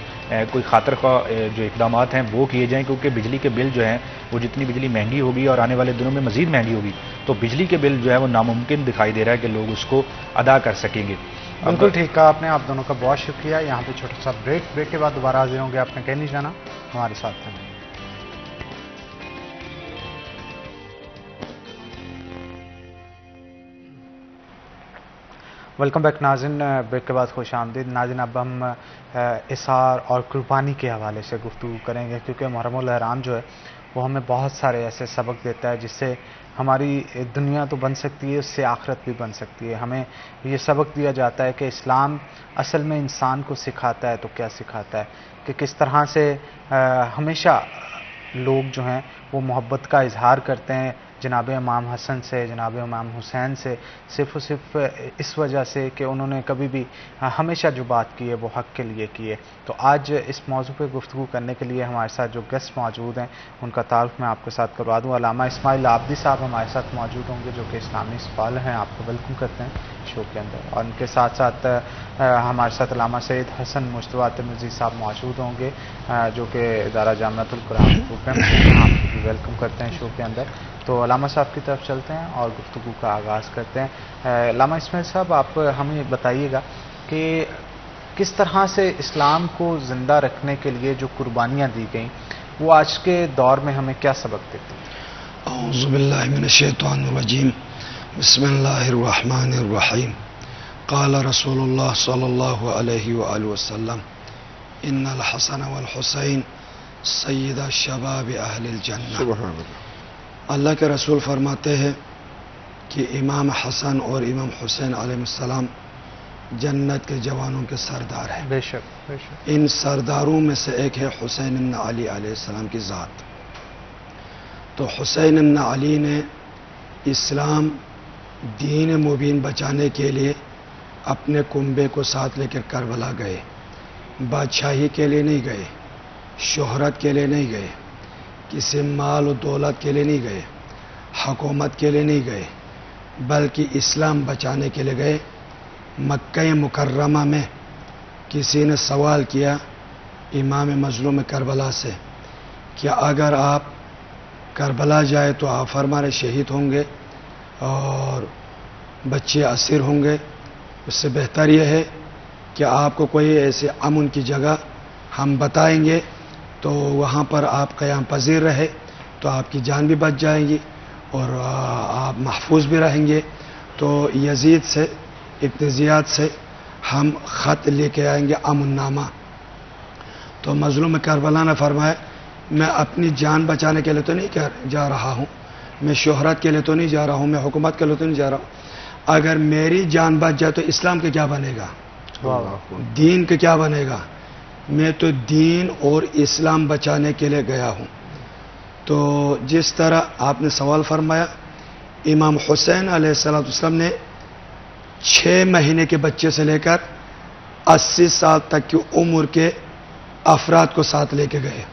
کوئی خاطر خواہ جو اقدامات ہیں وہ کیے جائیں. کیونکہ بجلی کے بل جو ہیں وہ جتنی بجلی مہنگی ہوگی اور آنے والے دنوں میں مزید مہنگی ہوگی تو بجلی کے بل جو ہے وہ ناممکن دکھائی دے رہا ہے کہ لوگ اس کو ادا کر سکیں گے. بالکل ٹھیک کہا آپ نے. آپ دونوں کا بہت شکریہ. یہاں پہ چھوٹا سا بریک کے بعد دوبارہ حاضر ہوں گے. آپ نے کہیں نہیں جانا، ہمارے ساتھ ہیں. ویلکم بیک ناظرین. بریک کے بعد خوش آمدید. ناظرین اب ہم اثار اور قربانی کے حوالے سے گفتگو کریں گے کیونکہ محرم الحرام جو ہے وہ ہمیں بہت سارے ایسے سبق دیتا ہے جس سے ہماری دنیا تو بن سکتی ہے، اس سے آخرت بھی بن سکتی ہے. ہمیں یہ سبق دیا جاتا ہے کہ اسلام اصل میں انسان کو سکھاتا ہے تو کیا سکھاتا ہے کہ کس طرح سے ہمیشہ لوگ جو ہیں وہ محبت کا اظہار کرتے ہیں جناب امام حسن سے، جناب امام حسین سے، صرف و صرف اس وجہ سے کہ انہوں نے کبھی بھی ہمیشہ جو بات کی ہے وہ حق کے لیے کی ہے. تو آج اس موضوع پہ گفتگو کرنے کے لیے ہمارے ساتھ جو گیسٹ موجود ہیں ان کا تعارف میں آپ کے ساتھ کروا دوں. علامہ اسماعیل عابدی صاحب ہمارے ساتھ موجود ہوں گے جو کہ اسلامی اسکالر ہیں. آپ کو ویلکم کرتے ہیں شو کے اندر. اور ان کے ساتھ ساتھ ہمارے ساتھ علامہ سید حسن مجتبیٰ ترمذی صاحب موجود ہوں گے جو کہ ادارہ جامعۃ القرآن پروگرام سے ہیں. آپ کو بھی ویلکم کرتے ہیں شو کے اندر. تو علامہ صاحب کی طرف چلتے ہیں اور گفتگو کا آغاز کرتے ہیں. علامہ اسماعیل صاحب آپ ہمیں بتائیے گا کہ کس طرح سے اسلام کو زندہ رکھنے کے لیے جو قربانیاں دی گئیں وہ آج کے دور میں ہمیں کیا سبق دیتی ہیں؟ اعوذ باللہ من الشیطان الرجیم بسم اللہ الرحمن الرحیم قال رسول اللہ صلی اللہ علیہ وآلہ وسلم ان الحسن والحسین سید شباب اہل الجنہ. سبحان اللہ. اللہ کے رسول فرماتے ہیں کہ امام حسن اور امام حسین علیہ السلام جنت کے جوانوں کے سردار ہیں. بے شک بے شک. ان سرداروں میں سے ایک ہے حسین بن علی علیہ السلام کی ذات. تو حسین بن علی نے اسلام دین مبین بچانے کے لیے اپنے کنبے کو ساتھ لے کر کربلا گئے. بادشاہی کے لیے نہیں گئے، شہرت کے لیے نہیں گئے، کسی مال و دولت کے لیے نہیں گئے، حکومت کے لیے نہیں گئے، بلکہ اسلام بچانے کے لیے گئے. مکہ مکرمہ میں کسی نے سوال کیا امام مظلوم کربلا سے کہ اگر آپ کربلا جائے تو آپ فرمانے شہید ہوں گے اور بچے اسیر ہوں گے، اس سے بہتر یہ ہے کہ آپ کو کوئی ایسے امن کی جگہ ہم بتائیں گے تو وہاں پر آپ قیام پذیر رہے تو آپ کی جان بھی بچ جائیں گی اور آپ محفوظ بھی رہیں گے. تو یزید سے ابن زیاد سے ہم خط لے کے آئیں گے امن نامہ. تو مظلوم کربلا نے فرمایا میں اپنی جان بچانے کے لیے تو نہیں جا رہا ہوں، میں شہرت کے لیے تو نہیں جا رہا ہوں، میں حکومت کے لیے تو نہیں جا رہا ہوں. اگر میری جان بچ جائے تو اسلام کے کیا بنے گا، دین کے کیا بنے گا. میں تو دین اور اسلام بچانے کے لیے گیا ہوں. تو جس طرح آپ نے سوال فرمایا امام حسین علیہ السلام نے 6 مہینے کے بچے سے لے کر 80 سال تک کی عمر کے افراد کو ساتھ لے کے گئے.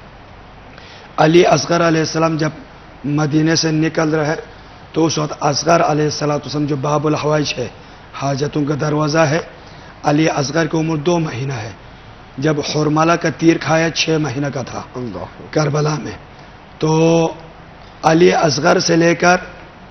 علی اصغر علیہ السلام جب مدینے سے نکل رہے تو اس وقت اصغر علیہ السلام جو باب الحوائج ہے، حاجتوں کا دروازہ ہے، علی اصغر کی عمر 2 مہینہ ہے. جب حرملہ کا تیر کھایا 6 مہینہ کا تھا کربلا میں. تو علی اصغر سے لے کر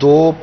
2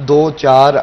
2-4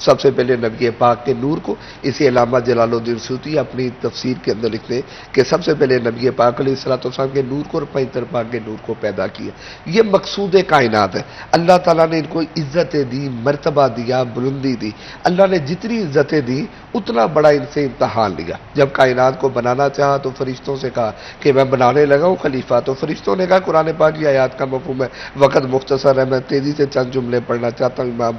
سب سے پہلے نبی پاک کے نور کو. اسی علامہ جلال الدین سیوطی اپنی تفسیر کے اندر لکھتے ہیں کہ سب سے پہلے نبی پاک علیہ الصلوۃ والسلام کے نور کو اور پیغمبر پاک کے نور کو پیدا کیا. یہ مقصود کائنات ہے. اللہ تعالیٰ نے ان کو عزتیں دی، مرتبہ دیا، بلندی دی. اللہ نے جتنی عزتیں دی اتنا بڑا ان سے امتحان لیا. جب کائنات کو بنانا چاہا تو فرشتوں سے کہا کہ میں بنانے لگا ہوں خلیفہ. تو فرشتوں نے کہا قرآن پاک کی آیات کا مفہوم ہے، وقت مختصر ہے، میں تیزی سے چند جملے پڑھنا چاہتا ہوں امام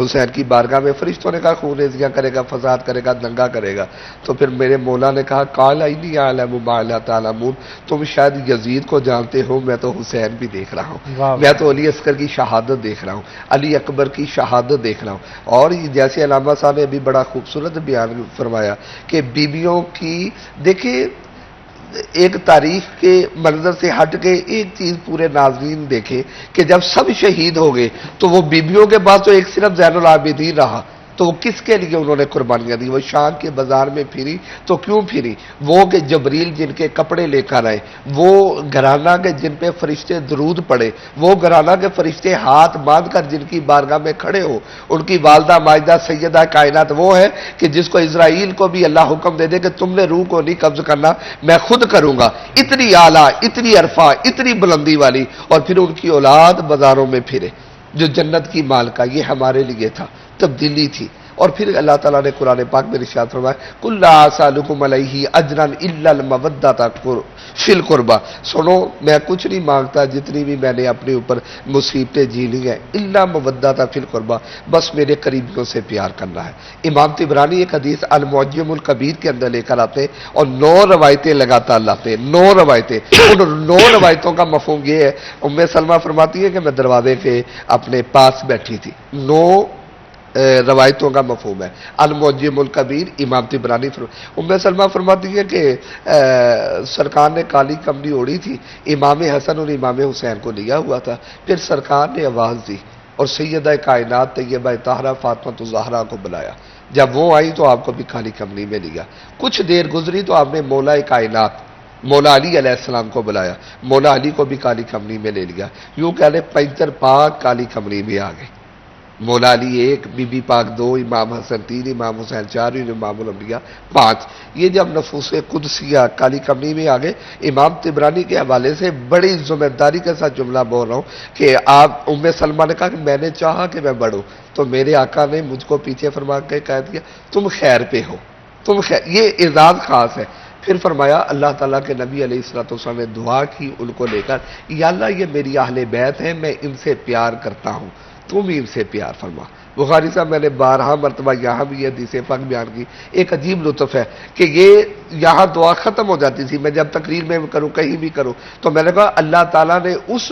حسین کی بارگاہ میں. فرشتوں نے کہا خون ریزیاں کرے گا، فساد کرے گا، دنگا کرے گا. تو پھر میرے مولا نے کہا قال انی اعلم ما لا تعلمون، تم شاید یزید کو جانتے ہو، میں تو حسین بھی دیکھ رہا ہوں. میں تو علی اصغر کی شہادت دیکھ رہا ہوں، علی اکبر کی شہادت دیکھ رہا ہوں. اور جیسے علامہ صاحب نے بھی بڑا خوبصورت بیان فرمایا کہ بیویوں کی، دیکھیں ایک تاریخ کے منظر سے ہٹ کے ایک چیز پورے ناظرین دیکھیں کہ جب سب شہید ہو گئے تو وہ بیویوں کے پاس تو ایک صرف زین العابدین رہا. تو وہ کس کے لیے انہوں نے قربانیاں دی؟ وہ شام کے بازار میں پھری تو کیوں پھری؟ وہ کہ جبریل جن کے کپڑے لے کر آئے، وہ گھرانہ کے جن پہ فرشتے درود پڑے، وہ گھرانہ کے فرشتے ہاتھ باندھ کر جن کی بارگاہ میں کھڑے ہو. ان کی والدہ ماجدہ سیدہ کائنات وہ ہے کہ جس کو اسرائیل کو بھی اللہ حکم دے دے کہ تم نے روح کو نہیں قبض کرنا، میں خود کروں گا. اتنی اعلیٰ، اتنی عرفہ، اتنی بلندی والی. اور پھر ان کی اولاد بازاروں میں پھرے جو جنت کی مالکہ. یہ ہمارے لیے تھا، تبدیلی تھی. اور پھر اللہ تعالیٰ نے قرآن پاک میں ارشاد فرمایا قل لا اسألکم علیہ اجرا الا المودۃ فی القربى. سنو میں کچھ نہیں مانگتا جتنی بھی میں نے اپنے اوپر مصیبتیں جھیلی ہیں، الا مودۃ فی القربى، بس میرے قریبیوں سے پیار کرنا ہے. امام طبرانی ایک حدیث المعجم الکبیر کے اندر لے کر آتے اور 9 روایتیں لگاتار لاتے. 9 روایتیں. ان 9 روایتوں کا مفہوم یہ ہے، ام سلمہ فرماتی ہے کہ میں دروازے کے اپنے پاس بیٹھی تھی. 9 روایتوں کا مفہوم ہے المعجم الکبیر امام طبرانی. ام سلمہ فرماتی ہے کہ سرکار نے کالی کملی اوڑھی تھی، امام حسن اور امام حسین کو لیا ہوا تھا. پھر سرکار نے آواز دی اور سیدہ کائنات طیبہ طاہرہ فاطمہ الزہرا کو بلایا. جب وہ آئی تو آپ کو بھی کالی کملی میں لیا. کچھ دیر گزری تو آپ نے مولا کائنات مولا علی علیہ السلام کو بلایا، مولا علی کو بھی کالی کملی میں لے لیا. یوں کہہ لیں 75 پاک کالی کملی میں آ گئے. مولا علی 1، بی بی پاک 2، امام حسن 3، امام حسین 4، امام الانبیاء 5. یہ جب نفوس قدسیہ کالی کملی میں آگے، امام طبرانی کے حوالے سے بڑی ذمہ داری کے ساتھ جملہ بول رہا ہوں کہ آپ ام سلمہ نے کہا کہ میں نے چاہا کہ میں بڑھوں تو میرے آقا نے مجھ کو پیچھے فرما کے کہہ دیا تم خیر پہ ہو، تم خیر. یہ اعزاز خاص ہے. پھر فرمایا اللہ تعالیٰ کے نبی علیہ الصلوۃ والسلام نے دعا کی ان کو لے کر، یا اللہ یہ میری اہل بیت ہیں، میں ان سے پیار کرتا ہوں، تم ان سے پیار فرما. بخاری صاحب میں نے 12 مرتبہ یہاں بھی یہ حدیث پاک بیان کی. ایک عجیب لطف ہے کہ یہ یہاں دعا ختم ہو جاتی تھی، میں جب تقریر میں کروں کہیں بھی کروں تو میں نے کہا اللہ تعالیٰ نے اس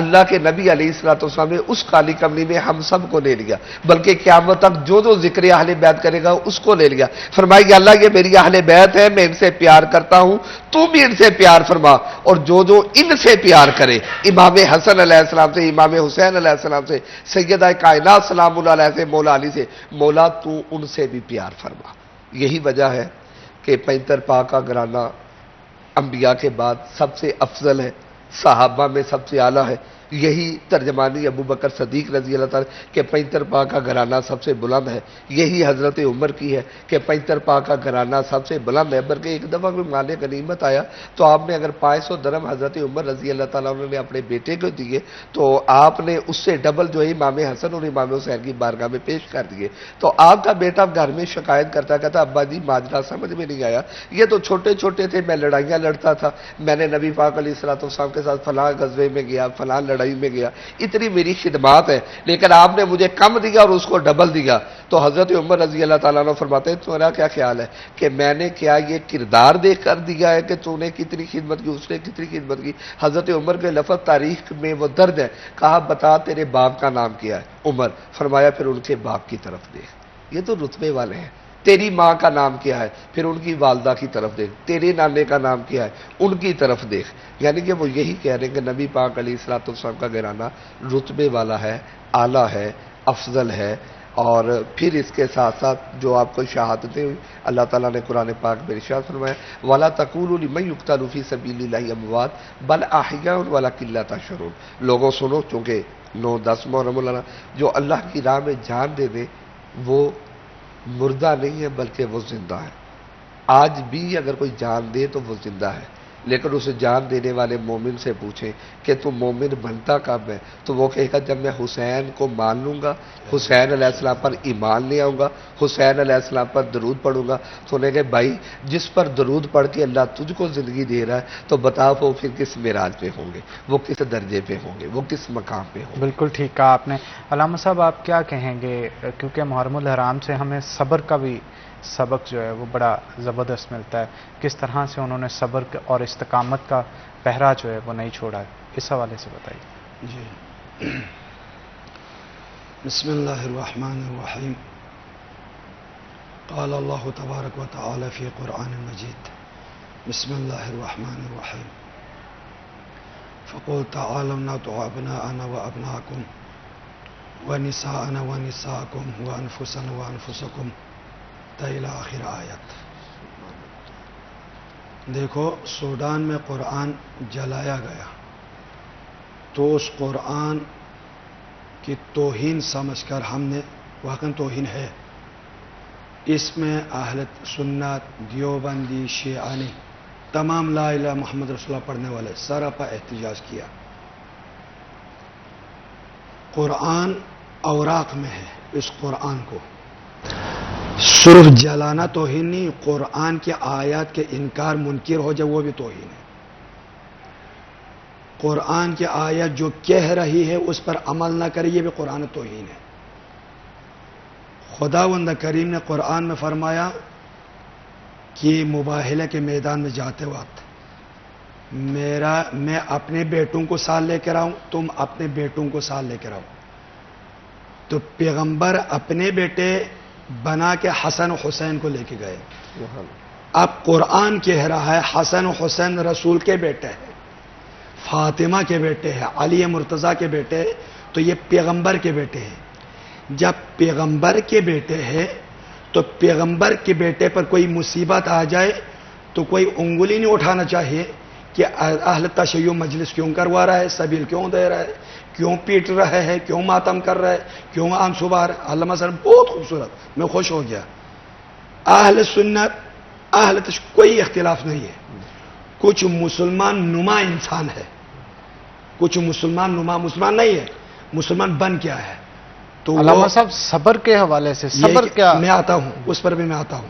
اللہ کے نبی علیہ الصلوۃ والسلام نے اس کالی کملی میں ہم سب کو لے لیا، بلکہ قیامت تک جو ذکر اہل بیت کرے گا اس کو لے لیا. فرمایا کہ اللہ یہ میری اہل بیت ہے، میں ان سے پیار کرتا ہوں، تو بھی ان سے پیار فرما. اور جو ان سے پیار کرے، امام حسن علیہ السلام سے، امام حسین علیہ السلام سے، سیدہ کائنات سلام اللہ علیہ سے، مولا علی سے، مولا تو ان سے بھی پیار فرما. یہی وجہ ہے کہ 75 پاک کا گھرانہ انبیاء کے بعد سب سے افضل ہے، صحابہ میں سب سے اعلیٰ ہے. یہی ترجمانی ابو بکر صدیق رضی اللہ تعالیٰ کہ 75 پاک کا گھرانہ سب سے بلند ہے. یہی حضرت عمر کی ہے کہ 75 پاک کا گھرانہ سب سے بلند ہے. بلکہ ایک دفعہ کوئی مال غنیمت آیا تو آپ نے اگر 500 درہم حضرت عمر رضی اللہ تعالیٰ نے اپنے بیٹے کو دیے تو آپ نے اس سے ڈبل جو ہے امام حسن اور امام حسین کی بارگاہ میں پیش کر دیے. تو آپ کا بیٹا گھر میں شکایت کرتا کہتا ابا جی ماجرا سمجھ میں نہیں آیا، یہ تو چھوٹے چھوٹے تھے، میں لڑائیاں لڑتا تھا، میں نے نبی پاک علیہ الصلوۃ والسلام کے ساتھ فلاں غزوے میں گیا، فلاں لڑائی میں گیا، اتنی میری خدمات ہے، لیکن آپ نے مجھے کم دیا اور اس کو ڈبل دیا. تو حضرت عمر رضی اللہ تعالیٰ عنہ فرماتے ہیں تمہارا کیا خیال ہے کہ میں نے کیا یہ کردار دیکھ کر دیا ہے کہ تو نے کتنی خدمت کی، اس نے کتنی خدمت کی؟ حضرت عمر کے لفظ تاریخ میں وہ درد ہے. کہا بتا تیرے باپ کا نام کیا ہے؟ عمر. فرمایا پھر ان کے باپ کی طرف دیکھ، یہ تو رتبے والے ہیں. تیری ماں کا نام کیا ہے؟ پھر ان کی والدہ کی طرف دیکھ. تیرے نانے کا نام کیا ہے؟ ان کی طرف دیکھ. یعنی کہ وہ یہی کہہ رہے ہیں کہ نبی پاک علیہ الصلوۃ والسلام کا گھرانہ رتبے والا ہے، اعلیٰ ہے، افضل ہے. اور پھر اس کے ساتھ ساتھ جو آپ کو شہادتیں ہوئی، اللہ تعالیٰ نے قرآن پاک میں ارشاد فرمایا وَلَا تَقُولُوا لِمَن يُقْتَلُ فِي سَبِيلِ اللَّهِ أَمْوَاتٌ بَلْ أَحْيَاءٌ وَلَكِن لَا تَشْعُرُونَ. لوگوں سنو، چونکہ 9-10 محرم اللہ جو اللہ کی راہ میں جان دے دیں وہ مردہ نہیں ہے بلکہ وہ زندہ ہے. آج بھی اگر کوئی جان دے تو وہ زندہ ہے، لیکن اسے جان دینے والے مومن سے پوچھیں کہ تم مومن بنتا کب ہے، تو وہ کہے گا جب میں حسین کو مان لوں گا، حسین علیہ السلام پر ایمان لے آؤں گا، حسین علیہ السلام پر درود پڑھوں گا. تو انہیں کہ بھائی جس پر درود پڑھ کے اللہ تجھ کو زندگی دے رہا ہے تو بتاؤ وہ پھر کس معراج پہ ہوں گے، وہ کس درجے پہ ہوں گے، وہ کس مقام پہ ہوں گے. بالکل ٹھیک کہا آپ نے. علامہ صاحب آپ کیا کہیں گے، کیونکہ محرم الحرام سے ہمیں صبر کا بھی سبق جو ہے وہ بڑا زبردست ملتا ہے، کس طرح سے انہوں نے صبر اور استقامت کا پہرا جو ہے وہ نہیں چھوڑا، اس حوالے سے بتائیے. جی بسم اللہ الرحمن الرحیم. قال اللہ تبارک و تعالی فی قرآن مجید بسم اللہ الرحمن الرحیم. فقل تعالوا ندع ابناءنا وابناءکم ونساءنا ونساءکم وانفسنا وانفسکم الى آخر آیت. دیکھو سوڈان میں قرآن جلایا گیا تو اس قرآن کی توہین سمجھ کر ہم نے، واقعی توہین ہے، اس میں اہل سنت، دیوبندی، شیعانی، تمام لا الہ محمد رسول اللہ پڑھنے والے سراپا احتجاج کیا. قرآن اوراق میں ہے، اس قرآن کو صرف جلانا توہین نہیں، قرآن کی آیات کے انکار منکر ہو جائے وہ بھی توہین ہے. قرآن کی آیت جو کہہ رہی ہے اس پر عمل نہ کرے یہ بھی قرآن توہین ہے. خداوند کریم نے قرآن میں فرمایا کہ مباہلے کے میدان میں جاتے وقت میں اپنے بیٹوں کو ساتھ لے کر آؤں، تم اپنے بیٹوں کو ساتھ لے کر آؤ. تو پیغمبر اپنے بیٹے بنا کے حسن و حسین کو لے کے گئے. اب قرآن کہہ رہا ہے حسن و حسین رسول کے بیٹے ہیں، فاطمہ کے بیٹے ہیں، علی مرتضیٰ کے بیٹے ہیں، تو یہ پیغمبر کے بیٹے ہیں. جب پیغمبر کے بیٹے ہیں تو پیغمبر کے بیٹے پر کوئی مصیبت آ جائے تو کوئی انگلی نہیں اٹھانا چاہیے کہ اہل تشیع مجلس کیوں کروا رہا ہے، سبیل کیوں دے رہا ہے، کیوں پیٹ رہے ہیں، کیوں ماتم کر رہے ہیں، کیوں آنسو بہا رہے ہیں. علامہ صاحب بہت خوبصورت، میں خوش ہو گیا. اہل سنت اہل کوئی اختلاف نہیں ہے. کچھ مسلمان نما انسان ہے، کچھ مسلمان نما مسلمان نہیں ہے، مسلمان بن کیا ہے. تو علامہ صاحب صبر کے حوالے سے صبر کیا، میں آتا ہوں اس پر بھی میں آتا ہوں.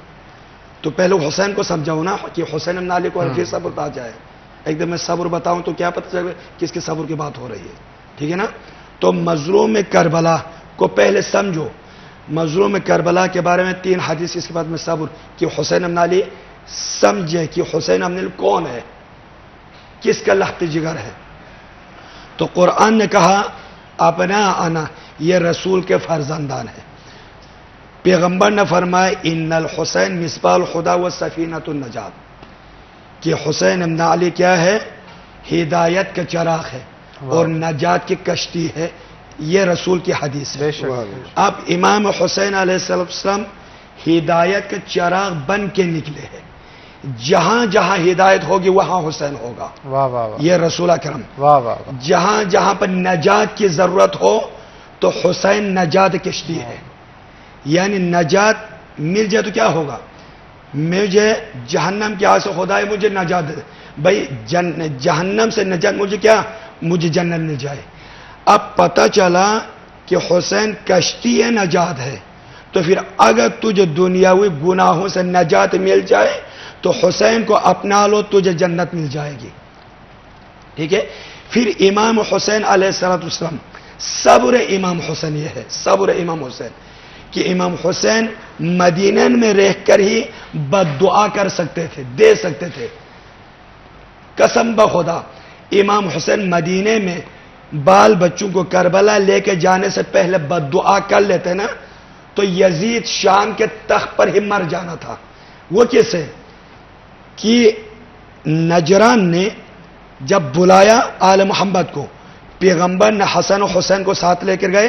تو پہلے حسین کو سمجھاؤں نا کہ حسین بن علی کو پھر صبر آ جائے. ایک دم میں صبر بتاؤں تو کیا پتہ چلے کس کے صبر کی بات ہو رہی ہے، ٹھیک ہے نا. تو مظلوم کربلا کو پہلے سمجھو. مظلوم کربلا کے بارے میں 3 حدیث، اس کے بعد میں صبر، کہ حسین بن علی سمجھے کہ حسین بن علی کون ہے، کس کا لحظ جگر ہے. تو قرآن نے کہا اپنا آنا، یہ رسول کے فرزندان ہے. پیغمبر نے فرمایا ان الحسین مصباح الخدا و سفینۃ النجات، کہ حسین بن علی کیا ہے، ہدایت کا چراغ ہے اور نجات کی کشتی ہے. یہ رسول کی حدیث ہے. اب امام حسین علیہ السلام ہدایت کے چراغ بن کے نکلے ہیں. جہاں جہاں ہدایت ہوگی وہاں حسین ہوگا. واہ واہ واہ، یہ رسول اکرم. واہ واہ واہ. جہاں جہاں پر نجات کی ضرورت ہو تو حسین نجات کشتی ہے. یعنی نجات مل جائے تو کیا ہوگا، مجھے جہنم کی آگ سے خدا ہے مجھے نجات دے. بھائی جہنم سے نجات مجھے کیا، مجھے جنت مل جائے. اب پتہ چلا کہ حسین کشتی ہے، نجات ہے. تو پھر اگر تجھے دنیاوی گناہوں سے نجات مل جائے تو حسین کو اپنا لو، تجھے جنت مل جائے گی. ٹھیک ہے. پھر امام حسین علیہ السلام، صبر امام حسین یہ ہے، صبر امام حسین، کہ امام حسین مدینہ میں رہ کر ہی بد دعا کر سکتے تھے، دے سکتے تھے. قسم بخدا امام حسین مدینے میں بال بچوں کو کربلا لے کے جانے سے پہلے بد دعا کر لیتے نا تو یزید شام کے تخت پر ہی مر جانا تھا. وہ کیسے کہ نجران نے جب بلایا آل محمد کو، پیغمبر نے حسن و حسین کو ساتھ لے کر گئے،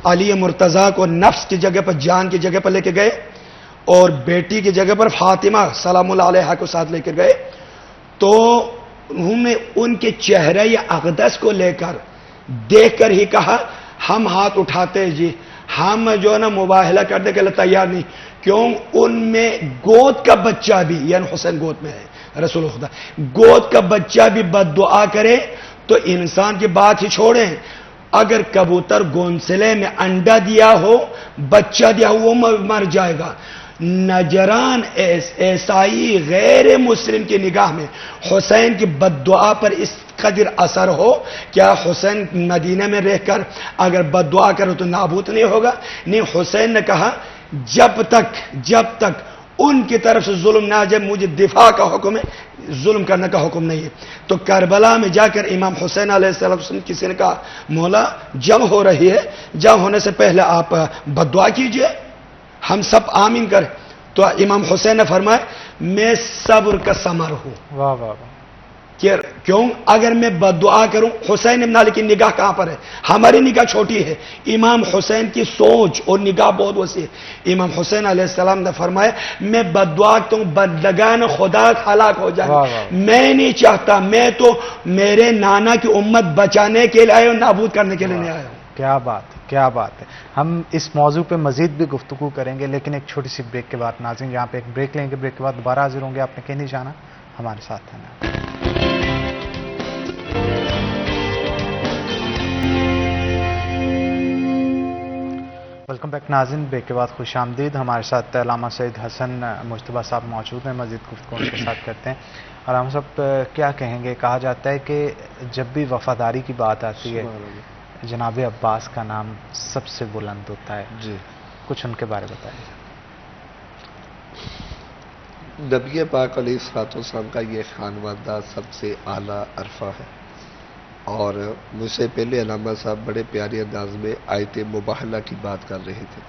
علی مرتضیٰ کو نفس کی جگہ پر جان کی جگہ پر لے کے گئے، اور بیٹی کی جگہ پر فاطمہ سلام اللہ علیہا کو ساتھ لے کر گئے. تو انہوں نے ان کے چہرے یا اقدس کو لے کر دیکھ کر ہی کہا ہم ہاتھ اٹھاتے جی ہم جو ہے نا مباہلہ کرنے کے لیے تیار نہیں. کیوں؟ ان میں گود کا بچہ بھی، یعنی حسین گود میں ہے رسول خدا، گود کا بچہ بھی بد دعا کرے تو انسان کی بات ہی چھوڑیں، اگر کبوتر گونسلے میں انڈا دیا ہو، بچہ دیا ہو، وہ مر جائے گا. نجران عیسائی غیر مسلم کی نگاہ میں حسین کی بد دعا پر اس قدر اثر ہو، کیا حسین مدینہ میں رہ کر اگر بد دعا کرو تو نابود نہیں ہوگا؟ نہیں، حسین نے کہا جب تک ان کی طرف سے ظلم نہ آ جائے مجھے دفاع کا حکم ہے، ظلم کرنے کا حکم نہیں ہے. تو کربلا میں جا کر امام حسین علیہ السلام کسی نے کہا مولا جنگ ہو رہی ہے، جنگ ہونے سے پہلے آپ بد دعا کیجئے، ہم سب آمین کریں. تو امام حسین نے فرمایا میں صبر کا ثمر ہوں. واہ واہ واہ. کیوں؟ اگر میں بد دعا کروں، حسین ابن علی کی نگاہ کہاں پر ہے؟ ہماری نگاہ چھوٹی ہے، امام حسین کی سوچ اور نگاہ بہت وسیع ہے. امام حسین علیہ السلام نے فرمایا میں بد دعا کرتا ہوں بدلگان خدا ہلاک ہو جائے، میں نہیں چاہتا، میں تو میرے نانا کی امت بچانے کے لیے آیا ہوں، نابود کرنے کے لیے نہیں آیا ہوں. کیا بات ہے، کیا بات ہے. ہم اس موضوع پہ مزید بھی گفتگو کریں گے، لیکن ایک چھوٹی سی بریک کے بعد. ناظرین یہاں پہ ایک بریک لیں گے، بریک کے بعد دوبارہ حاضر ہوں گے. آپ نے کہیں نہیں جانا، ہمارے ساتھ رہنا. ویلکم بیک ناظرین، بریک کے بعد خوش آمدید. ہمارے ساتھ علامہ سید حسن مجتبیٰ صاحب موجود ہیں، مزید گفتگو ان کے ساتھ کرتے ہیں. اور ہم سب کیا کہیں گے، کہا جاتا ہے کہ جب بھی وفاداری کی بات آتی ہے جناب عباس کا نام سب سے بلند ہوتا ہے. جی کچھ ان کے بارے بتائیے. نبی پاک علیہ الصلوۃ والسلام کا یہ خانوادہ سب سے اعلیٰ عرفہ ہے. اور مجھ سے پہلے علامہ صاحب بڑے پیارے انداز میں آیت مباہلہ کی بات کر رہے تھے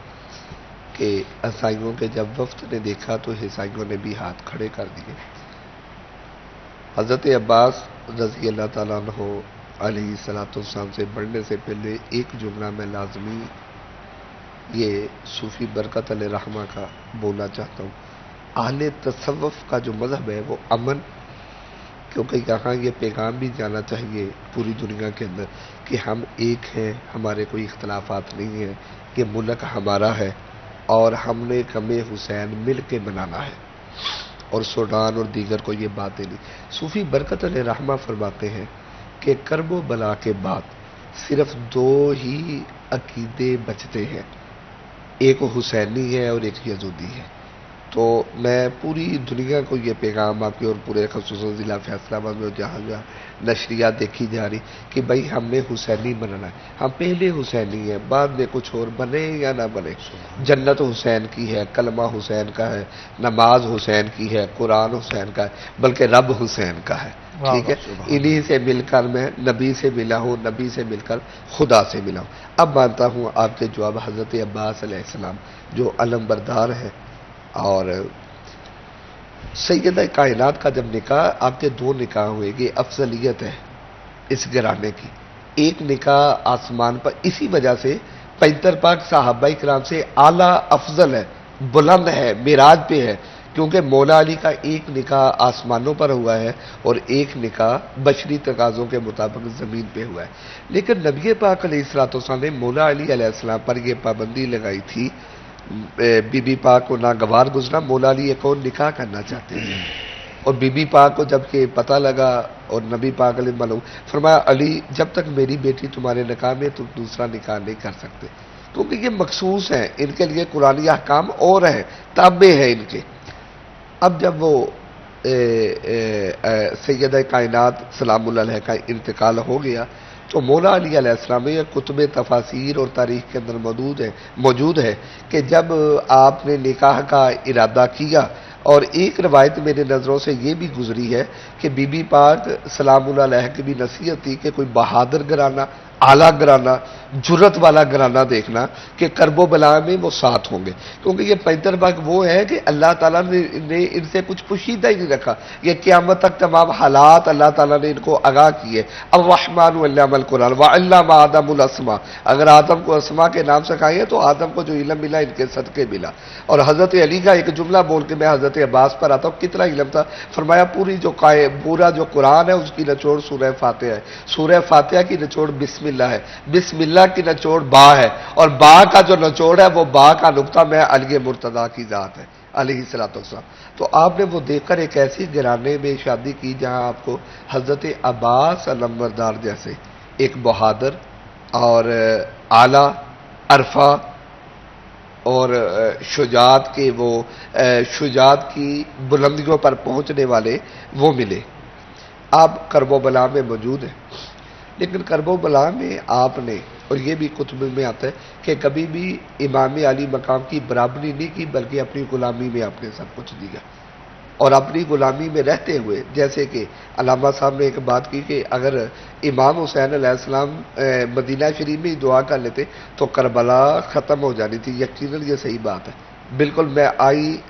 کہ عیسائیوں کے جب وفد نے دیکھا تو عیسائیوں نے بھی ہاتھ کھڑے کر دیے. حضرت عباس رضی اللہ تعالیٰ عنہ علیہ الصلوۃ والسلام سے بڑھنے سے پہلے ایک جملہ میں لازمی یہ صوفی برکت علیہ رحمہ کا بولنا چاہتا ہوں. اہل تصوف کا جو مذہب ہے وہ امن، کیونکہ یہاں یہ پیغام بھی جانا چاہیے پوری دنیا کے اندر کہ ہم ایک ہیں، ہمارے کوئی اختلافات نہیں ہیں، یہ ملک ہمارا ہے اور ہم نے غم حسین مل کے منانا ہے. اور سوڈان اور دیگر کو یہ باتیں نہیں. صوفی برکت علیہ رحمہ فرماتے ہیں کہ کرب و بلا کے بعد صرف دو ہی عقیدے بچتے ہیں، ایک حسینی ہے اور ایک یزودی ہے. تو میں پوری دنیا کو یہ پیغام آپ کے اور پورے خصوصاً ضلع فیصلہ آباد میں جہاں جہاں نشریات دیکھی جا رہی کہ بھائی ہم نے حسینی بننا ہے، ہم پہلے حسینی ہیں، بعد میں کچھ اور بنے یا نہ بنے. جنت حسین کی ہے، کلمہ حسین کا ہے، نماز حسین کی ہے، قرآن حسین کا ہے، بلکہ رب حسین کا ہے. ٹھیک ہے، انہی سے مل کر میں نبی سے ملا ہوں، نبی سے مل کر خدا سے ملا ہوں. اب مانتا ہوں آپ کے جواب حضرت عباس علیہ السلام جو علم بردار ہے. اور سیدہ کائنات کا جب نکاح، آپ کے دو نکاح ہوئے گی، افضلیت ہے اس گھرانے کی. ایک نکاح آسمان پر اسی وجہ سے 75 پاک صحابہ کرام سے اعلیٰ افضل ہے، بلند ہے، معراج پہ ہے، کیونکہ مولا علی کا ایک نکاح آسمانوں پر ہوا ہے اور ایک نکاح بشری تقاضوں کے مطابق زمین پہ ہوا ہے. لیکن نبی پاک علیہ الصلوۃ والسلام نے مولا علی علیہ السلام پر یہ پابندی لگائی تھی، بی بی پاک کو ناگوار گزرا، مولا علی ایک اور نکاح کرنا چاہتے ہیں. اور بی بی پاک کو جب کہ پتہ لگا اور نبی پاک علیہ معلوم فرمایا علی جب تک میری بیٹی تمہارے نکاح میں تم دوسرا نکاح نہیں کر سکتے، کیونکہ یہ مخصوص ہیں، ان کے لیے قرآنی احکام اور ہیں، تابع ہیں ان کے. اب جب وہ سیدہ کائنات سلام اللہ علیہ کا انتقال ہو گیا تو مولا علی علیہ السلام یہ کتب تفاسیر اور تاریخ کے اندر موجود ہے کہ جب آپ نے نکاح کا ارادہ کیا، اور ایک روایت میرے نظروں سے یہ بھی گزری ہے کہ بی بی پاک سلام اللہ علیہ کی بھی نصیحت تھی کہ کوئی بہادر گھرانہ، اعلیٰ گھرانہ، جرت والا گھرانہ دیکھنا کہ کرب و بلا میں وہ ساتھ ہوں گے، کیونکہ یہ 75 باغ وہ ہے کہ اللہ تعالیٰ نے ان سے کچھ پوشیدہ ہی نہیں رکھا. یہ قیامت تک تمام حالات اللہ تعالیٰ نے ان کو آگاہ کیے. الرحمن علم القرآن وعلم آدم الاسماء، اگر آدم کو اسماء کے نام سکھائے تو آدم کو جو علم ملا ان کے صدقے ملا. اور حضرت علی کا ایک جملہ بول کے میں حضرت عباس پر آتا ہوں، کتنا علم تھا. فرمایا پورا جو قرآن ہے اس کی نچوڑ سورہ فاتحہ ہے، سورہ فاتحہ کی نچوڑ بسم اللہ ہے. بسم اللہ کی نچوڑ با ہے, اور با کا جو نچوڑ ہے وہ با کا نقطہ میں علی مرتضیٰ کی ذات ہے علیہ الصلوۃ والسلام. تو آپ نے وہ دیکھ کر ایک ایسی گھرانے میں شادی کی جہاں آپ کو حضرت عباس علمبردار جیسے ایک بہادر اور اعلیٰ عرفہ اور شجاعت کے وہ شجاعت کی بلندیوں پر پہنچنے والے وہ ملے. آپ کرب و بلا میں موجود ہیں, لیکن کرب و بلا میں آپ نے, اور یہ بھی کتب میں آتا ہے کہ کبھی بھی امام علی مقام کی برابری نہیں کی, بلکہ اپنی غلامی میں آپ نے سب کچھ دیا. اور اپنی غلامی میں رہتے ہوئے, جیسے کہ علامہ صاحب نے ایک بات کی کہ اگر امام حسین علیہ السلام مدینہ شریف میں ہی دعا کر لیتے تو کربلا ختم ہو جانی تھی. یقیناً یہ صحیح بات ہے, بالکل میں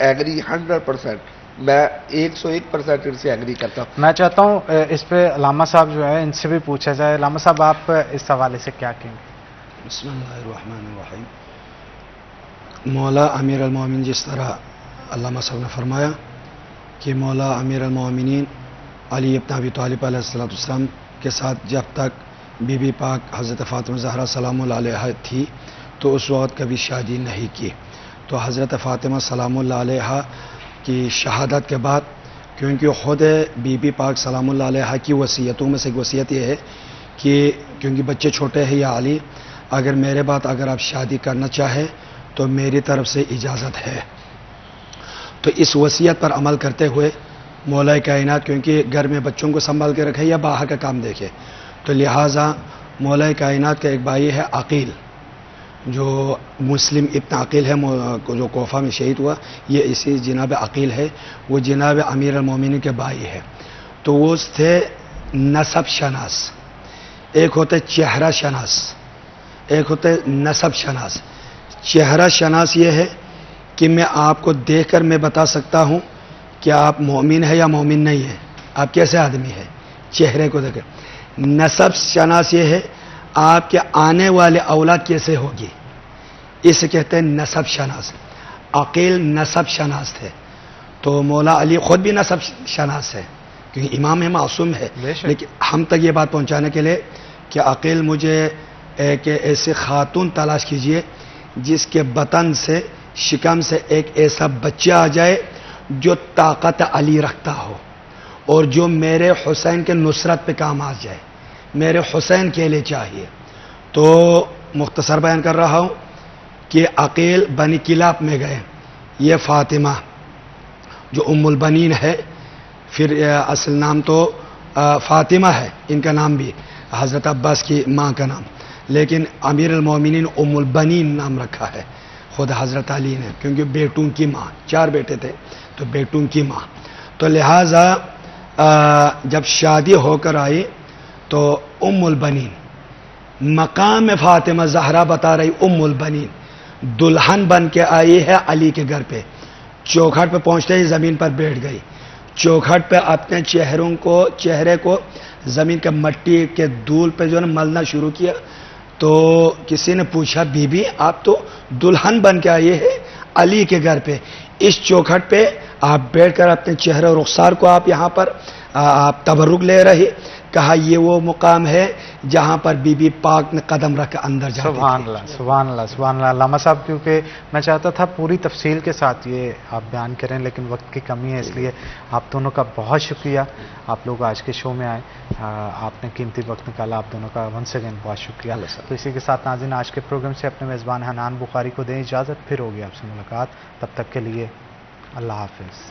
ایگری 100%, میں 101% ان سے ایگری کرتا ہوں. میں چاہتا ہوں اس پہ علامہ صاحب جو ہے ان سے بھی پوچھا جائے. علامہ صاحب آپ اس حوالے سے کیا کہیں گے؟ بسم اللہ الرحمن الرحیم. مولا امیر المومنین جس طرح علامہ صاحب نے فرمایا کہ مولا امیر المومنین علی ابن ابی طالب علیہ السلام کے ساتھ جب تک بی بی پاک حضرت فاطمہ زہرا سلام اللہ علیہ تھی تو اس وقت کبھی شادی نہیں کی. تو حضرت فاطمہ سلام اللہ علیہ کی شہادت کے بعد, کیونکہ خود بی بی پاک سلام اللہ علیہ کی وصیتوں میں سے ایک وصیت یہ ہے کہ کیونکہ بچے چھوٹے ہیں, یا علی اگر میرے بعد اگر آپ شادی کرنا چاہیں تو میری طرف سے اجازت ہے. تو اس وصیت پر عمل کرتے ہوئے مولا کائنات, کیونکہ گھر میں بچوں کو سنبھال کے رکھے یا باہر کا کام دیکھے, تو لہٰذا مولا کائنات کا ایک بھائی ہے عقیل, جو مسلم ابن عقیل ہے, جو کوفہ میں شہید ہوا, یہ اسی جناب عقیل ہے, وہ جناب امیر المومنین کے بھائی ہے. تو وہ تھے نسب شناس. ایک ہوتے چہرہ شناس, ایک ہوتے نسب شناس. چہرہ شناس یہ ہے کہ میں آپ کو دیکھ کر میں بتا سکتا ہوں کہ آپ مومن ہے یا مومن نہیں ہے, آپ کیسے آدمی ہے, چہرے کو دیکھ کر. نسب شناس یہ ہے آپ کے آنے والے اولاد کیسے ہوگی, اسے کہتے ہیں نسب شناس. عقیل نسب شناس تھے. تو مولا علی خود بھی نسب شناس ہے کیونکہ امام ہے, معصوم ہے, لیکن ہم تک یہ بات پہنچانے کے لیے کہ عقیل مجھے ایک ایسے خاتون تلاش کیجئے جس کے بطن سے, شکم سے ایک ایسا بچہ آ جائے جو طاقت علی رکھتا ہو اور جو میرے حسین کے نصرت پہ کام آ جائے, میرے حسین کے لیے چاہیے. تو مختصر بیان کر رہا ہوں کہ عقیل بنی کلاب میں گئے. یہ فاطمہ جو ام البنین ہے, پھر اصل نام تو فاطمہ ہے, ان کا نام بھی حضرت عباس کی ماں کا نام, لیکن امیر المومنین ام البنین نام رکھا ہے خود حضرت علی نے, کیونکہ بیٹوں کی ماں, 4 بیٹے تھے تو بیٹوں کی ماں. تو لہٰذا جب شادی ہو کر آئی تو ام البنین, مقام فاطمہ زہرا بتا رہی, ام البنین دلہن بن کے آئی ہے علی کے گھر پہ. چوکھٹ پہ پہنچتے ہی زمین پر بیٹھ گئی. چوکھٹ پہ اپنے چہرے کو زمین کے مٹی کے دھول پہ جو ہے ملنا شروع کیا. تو کسی نے پوچھا بی بی آپ تو دلہن بن کے آئی ہے علی کے گھر پہ, اس چوکھٹ پہ آپ بیٹھ کر اپنے چہرے اور رخسار کو آپ یہاں پر آپ تبرک لے رہی. کہا یہ وہ مقام ہے جہاں پر بی بی پاک نے قدم رکھ کے اندر جاتی. سبحان اللہ, سبحان اللہ, سبحان اللہ. علامہ صاحب کیونکہ میں چاہتا تھا پوری تفصیل کے ساتھ یہ آپ بیان کریں, لیکن وقت کی کمی ہے, اس لیے آپ دونوں کا بہت شکریہ. آپ لوگ آج کے شو میں آئے, آپ نے قیمتی وقت نکالا, آپ دونوں کا ونس اگین بہت شکریہ. تو اسی کے ساتھ ناظرین آج کے پروگرام سے اپنے میزبان حنان بخاری کو دیں اجازت, پھر ہوگی آپ سے ملاقات. تب تک کے لیے اللہ حافظ.